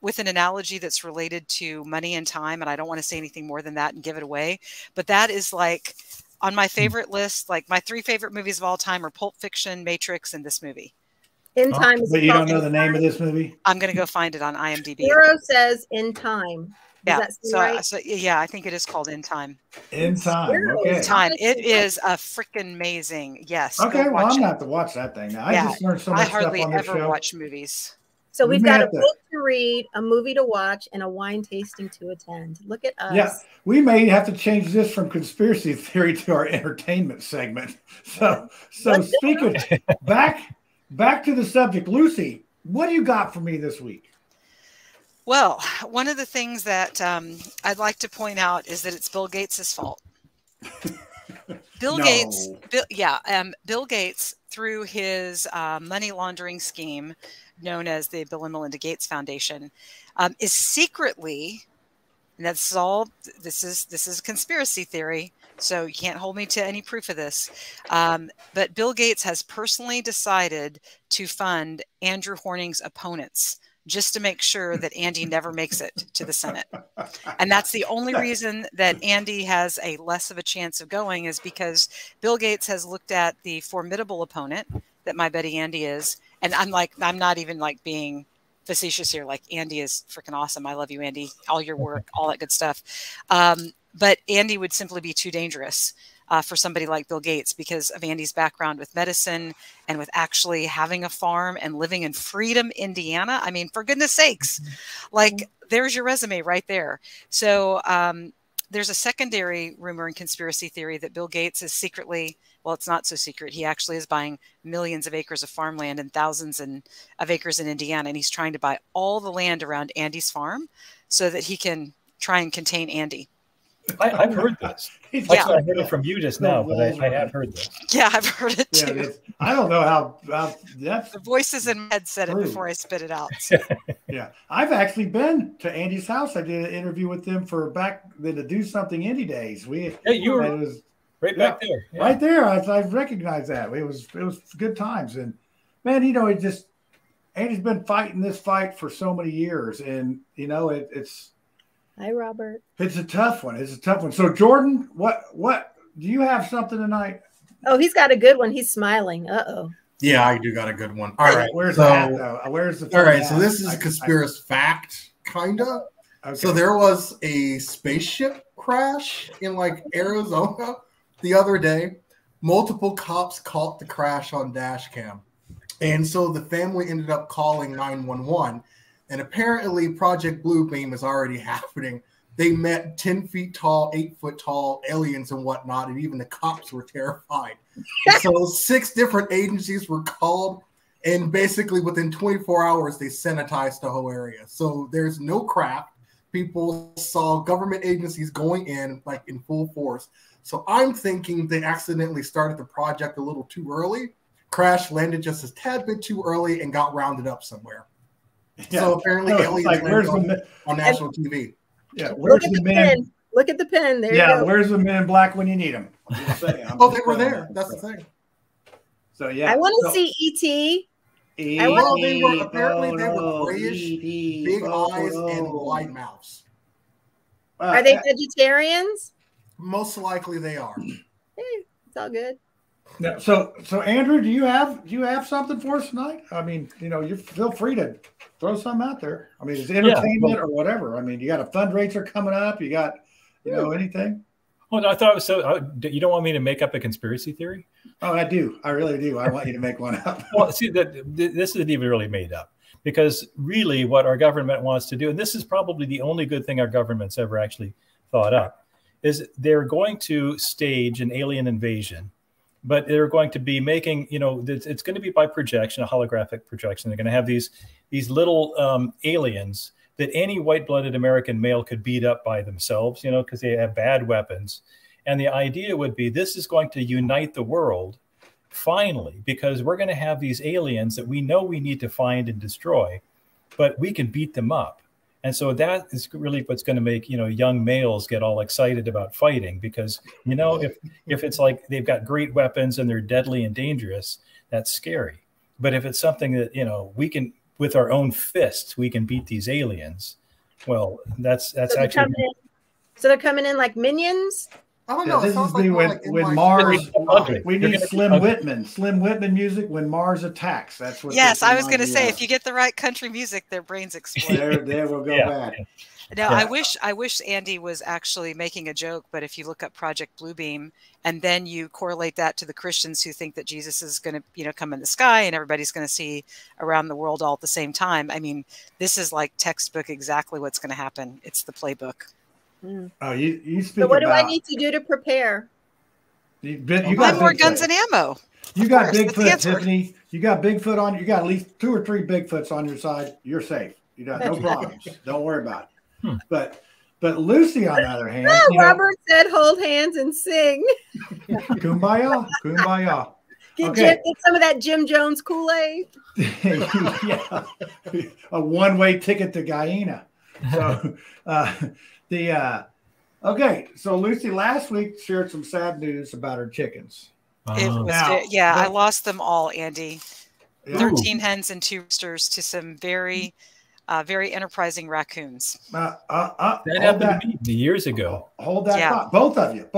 With an analogy that's related to money and time. And I don't want to say anything more than that and give it away. But that is like on my favorite list. Like my 3 favorite movies of all time are Pulp Fiction, Matrix, and this movie. In Time. But you don't know the name of this movie? I'm going to go find it on IMDb. Hero says In Time. Yeah. So yeah, I think it is called In Time. In Time. Okay. In Time. It is a freaking amazing. Yes. Okay. Well, I'm going to have to watch that thing now. I just learned so much stuff on this show. I hardly ever watch movies. So we've got a book to read, a movie to watch, and a wine tasting to attend. Look at us. Yeah, we may have to change this from conspiracy theory to our entertainment segment. So speaking back to the subject, Lucy, what do you got for me this week? Well, one of the things that I'd like to point out is that it's Bill Gates' fault. Bill Gates, through his money laundering scheme, known as the Bill and Melinda Gates Foundation, is secretly, and this is a conspiracy theory, so you can't hold me to any proof of this, but Bill Gates has personally decided to fund Andrew Horning's opponents just to make sure that Andy never makes it to the Senate. And that's the only reason that Andy has a less of a chance of going, is because Bill Gates has looked at the formidable opponent that my buddy Andy is. And I'm not even like being facetious here. Like, Andy is freaking awesome. I love you, Andy, all your work, all that good stuff. But Andy would simply be too dangerous for somebody like Bill Gates because of Andy's background with medicine and with actually having a farm and living in Freedom, Indiana. I mean, for goodness sakes, like, there's your resume right there. So there's a secondary rumor and conspiracy theory that Bill Gates is secretly, well, it's not so secret. He actually is buying millions of acres of farmland and thousands of acres in Indiana. And he's trying to buy all the land around Andy's farm so that he can try and contain Andy. I've heard this. Yeah. I heard it from you just now, but I have heard this. Yeah, I've heard it too. Yeah, I don't know how that's The voices in my head said it before I spit it out. Yeah, I've actually been to Andy's house. I did an interview with them for back then to do something indie days. You were right back there, right there. I recognize that. It was good times, and man, Andy's been fighting this fight for so many years, and it's. Hi, Robert. It's a tough one. So, Jordan, what do you have something tonight? Oh, he's got a good one. He's smiling. Uh-oh. Yeah, I do got a good one. All right. Where's the hat, though? Where's the all right, so this is a conspiracy fact, kind of. Okay. So there was a spaceship crash in like Arizona the other day. Multiple cops caught the crash on dash cam. And so the family ended up calling 911. And apparently Project Bluebeam is already happening. They met 10 feet tall, 8 foot tall aliens and whatnot, and even the cops were terrified. So 6 different agencies were called, and basically within 24 hours, they sanitized the whole area. So there's no crap. People saw government agencies going in like in full force. So I'm thinking they accidentally started the project a little too early, crash landed just a tad bit too early, and got rounded up somewhere. Yeah. So apparently aliens on national TV. Yeah, where's the men? Look at the pen. There you go. Where's the men in black when you need them? Oh, they were there. That's the thing. So yeah, I want to see E.T. They were apparently they were grayish, big eyes and wide mouths. Are they vegetarians? Most likely they are. Hey, it's all good. No, so Andrew, do you have something for us tonight? I mean, you feel free to throw something out there. I mean, it's entertainment or whatever. I mean, you got a fundraiser coming up. You got, anything? Well, no, I thought it was so. You don't want me to make up a conspiracy theory? Oh, I do. I really do. I want you to make one up. Well, see, this isn't even really made up, because really what our government wants to do, and this is probably the only good thing our government's ever actually thought up, is they're going to stage an alien invasion. But they're going to be making, it's going to be by projection, a holographic projection. They're going to have these little aliens that any white-blooded American male could beat up by themselves, because they have bad weapons. And the idea would be this is going to unite the world finally, because we're going to have these aliens that we know we need to find and destroy, but we can beat them up. And so that is really what's going to make, young males get all excited about fighting, because, if it's like they've got great weapons and they're deadly and dangerous, that's scary. But if it's something that, we can, with our own fists, we can beat these aliens. Well, that's actually. So they're coming in like minions? I don't know. This is when Mars. We need Slim Whitman music when Mars attacks. That's what. Yes, I was going to say, if you get the right country music, their brains explode. there will go bad. Now, I wish Andy was actually making a joke, but if you look up Project Bluebeam and then you correlate that to the Christians who think that Jesus is going to, come in the sky and everybody's going to see around the world all at the same time. I mean, this is like textbook exactly what's going to happen. It's the playbook. Oh, you speak. So what do I need to do to prepare? You got more guns and ammo. You got Bigfoot, Tiffany. You got Bigfoot on. You got at least 2 or 3 Bigfoots on your side. You're safe. You got no problems. Don't worry about it. But Lucy, on the other hand, Robert said, "Hold hands and sing." Kumbaya, kumbaya. Get some of that Jim Jones Kool-Aid. Yeah, a one-way ticket to Guyana. So. So Lucy last week shared some sad news about her chickens. I lost them all, Andy. 13 hens and 2 roosters to some very, very enterprising raccoons. That happened to me years ago. Hold that thought. Both of you.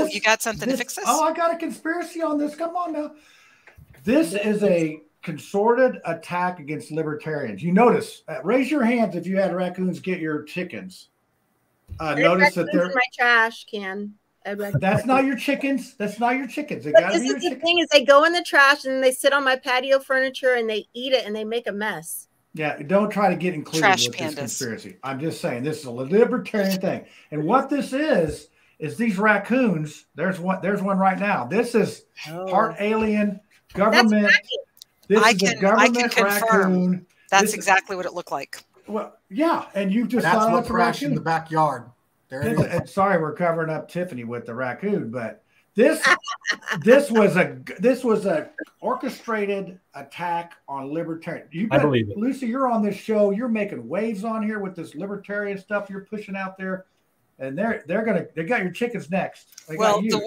You got something to fix this? Oh, I got a conspiracy on this. Come on now. This is a concerted attack against libertarians. You notice, raise your hands if you had raccoons get your chickens. Notice that they're in my trash can. That's not your chickens. That's not your chickens. This is the thing: is they go in the trash and they sit on my patio furniture and they eat it and they make a mess. Yeah, don't try to get included with this conspiracy. I'm just saying this is a libertarian thing, and what this is these raccoons. There's one right now. This is part alien government. This is a government raccoon. That's exactly what it looked like. Well, yeah, and you just that's what crashed in the backyard. There it is. And sorry, we're covering up Tiffany with the raccoon, but this was a orchestrated attack on libertarian. I believe it. Lucy, you're on this show. You're making waves on here with this libertarian stuff you're pushing out there, and they got your chickens next. Well, the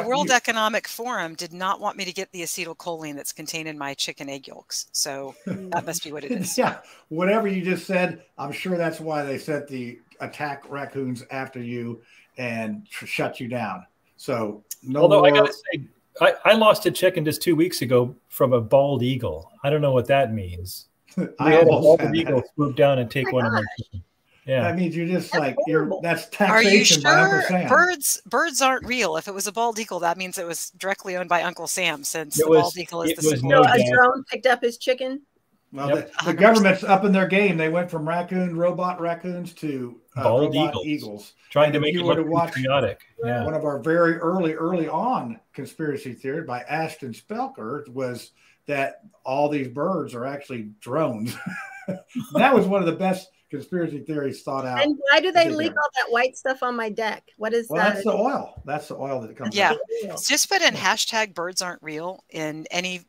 World Economic Forum did not want me to get the acetylcholine that's contained in my chicken egg yolks, so that must be what it is. Yeah, whatever you just said, I'm sure that's why they sent the attack raccoons after you and shut you down. So, although I gotta say, I lost a chicken just 2 weeks ago from a bald eagle. I don't know what that means. I had a bald eagle swoop down and take one of my chickens. Yeah, that means you're just that's taxation. Are you by Uncle Sam. Birds aren't real? If it was a bald eagle, that means it was directly owned by Uncle Sam, since the bald eagle is the symbol. So a drone picked up his chicken. Well, the government's up in their game. They went from robot raccoons to bald eagles, trying to make it look patriotic. Yeah. One of our very early on conspiracy theories by Ashton Spelker was that all these birds are actually drones. That was one of the best conspiracy theories thought out. And why do they leak all that white stuff on my deck? What is that? That's the oil. That's the oil that comes out. Just put in hashtag birds aren't real in any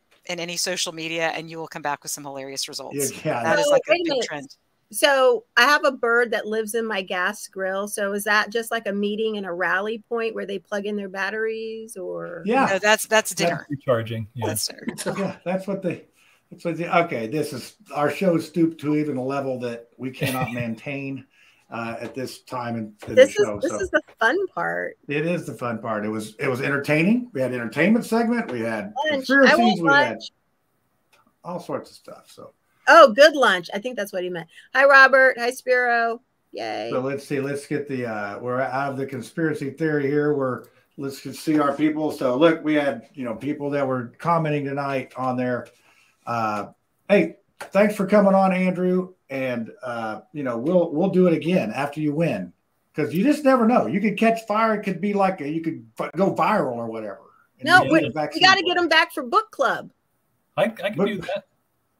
social media, and you will come back with some hilarious results. Yeah. That is like a big trend. So I have a bird that lives in my gas grill. So is that just like a meeting and a rally point where they plug in their batteries, or? Yeah, no, that's dinner. That's recharging. Yeah. That's dinner. Yeah, that's what they. Okay, this is our show stooped to even a level that we cannot maintain at this time in the show. This is the fun part. It is the fun part. It was entertaining. We had entertainment segment. We had lunch. conspiracies. We had all sorts of stuff. So. Oh, good lunch. I think that's what he meant. Hi, Robert. Hi, Spiro. Yay. So let's see. Let's get the we're out of the conspiracy theory here. Let's see our people. So look, we had people that were commenting tonight on there. Hey, thanks for coming on, Andrew. And we'll do it again after you win, because you just never know. You could catch fire. It could be like you could go viral or whatever. No, we got to get them back for book club. I can do that.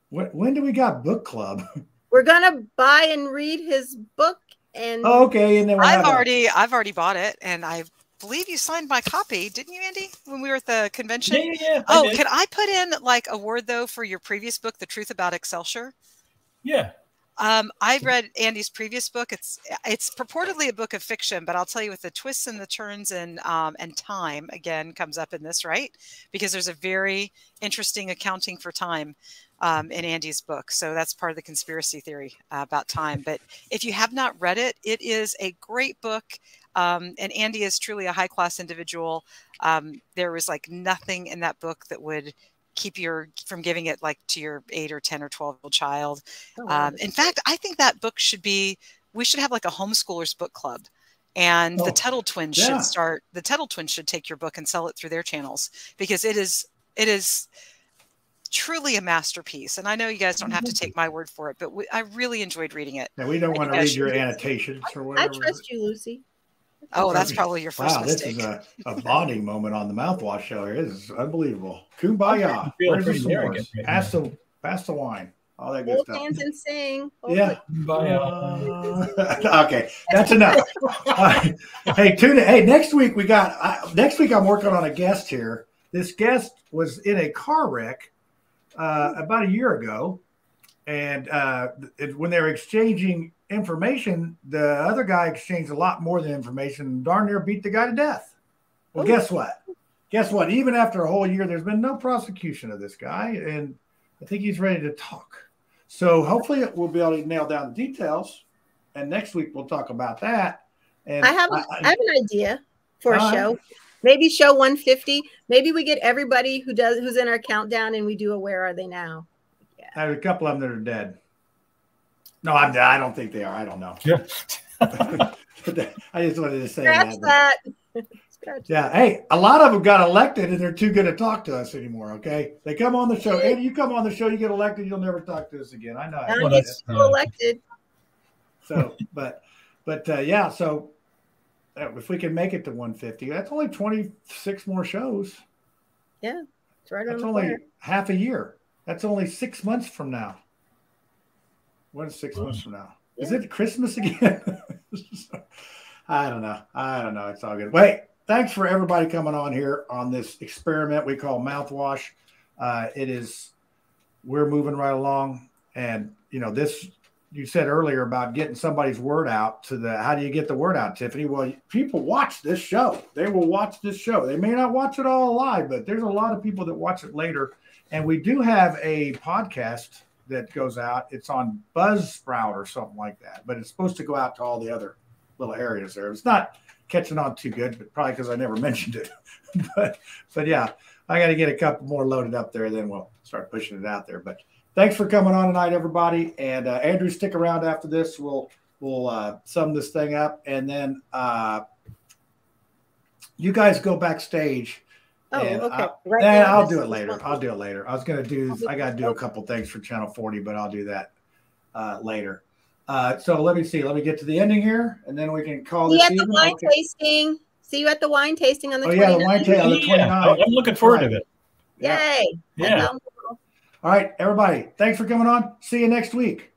When do we got book club? We're gonna buy and read his book, and okay. And then I've already bought it, and I believe you signed my copy, didn't you, Andy? When we were at the convention. Yeah. Oh, can I put in like a word though for your previous book, The Truth About Excelsior? Yeah. I read Andy's previous book. It's purportedly a book of fiction, but I'll tell you, with the twists and the turns and time again comes up in this, right? Because there's a very interesting accounting for time in Andy's book. So that's part of the conspiracy theory about time. But if you have not read it, it is a great book. And Andy is truly a high-class individual. There was like nothing in that book that would keep from giving it like to your 8 or 10 or 12-year-old child. In fact, I think that book we should have like a homeschoolers book club. And the Tuttle Twins should start. The Tuttle Twins should take your book and sell it through their channels, because it is truly a masterpiece. And I know you guys don't have to take my word for it, but I really enjoyed reading it. Now, we don't want to read your annotations or whatever. I trust you, Lucy. Oh, that's probably your first mistake. This is a bonding moment on the Mouthwash show here. This is unbelievable. Kumbaya. Where's the s'mores? Pass the wine. All that good Hold stuff. hands and sing. Yeah. Okay, that's enough. Hey, tune in. Hey, next week I'm working on a guest here. This guest was in a car wreck about a year ago, and when they were exchanging information, the other guy exchanged a lot more than information and darn near beat the guy to death. Well, guess what? Even after a whole year, there's been no prosecution of this guy, and I think he's ready to talk. So hopefully we'll be able to nail down the details, and next week we'll talk about that. And I have an idea for a show. Maybe show 150. Maybe we get everybody who's in our countdown, and we do a Where Are They Now? Yeah. There's a couple of them that are dead. No, I don't think they are. I don't know. Yeah. I just wanted to say that. Yeah. Hey, a lot of them got elected, and they're too good to talk to us anymore. Okay, they come on the show. Andy, you come on the show, you get elected, you'll never talk to us again. I know. Elected. So, but yeah. So, if we can make it to 150, that's only 26 more shows. Yeah, it's right. That's only half a year. That's only 6 months from now. What is 6 months from now? Is it Christmas again? I don't know. I don't know. It's all good. Wait, thanks for everybody coming on here on this experiment we call Mouthwash. We're moving right along. And, you know, this, you said earlier about getting somebody's word out how do you get the word out, Tiffany? Well, people watch this show. They will watch this show. They may not watch it all live, but there's a lot of people that watch it later. And we do have a podcast that goes out. It's on Buzzsprout or something like that, but it's supposed to go out to all the other little areas there. It's not catching on too good, but probably because I never mentioned it. but yeah, I got to get a couple more loaded up there, then we'll start pushing it out there. But thanks for coming on tonight, everybody. And Andrew, stick around after this. We'll sum this thing up, and then you guys go backstage. Oh, okay. I'll do it later. I got to do a couple things for Channel 40, but I'll do that later. So let me see. Let me get to the ending here, and then we can call this. See you at the wine tasting. See you at the wine tasting on the 29th. Yeah, the wine tasting on the 29th. I'm looking forward to it. Yay. Yeah. All right, everybody. Thanks for coming on. See you next week.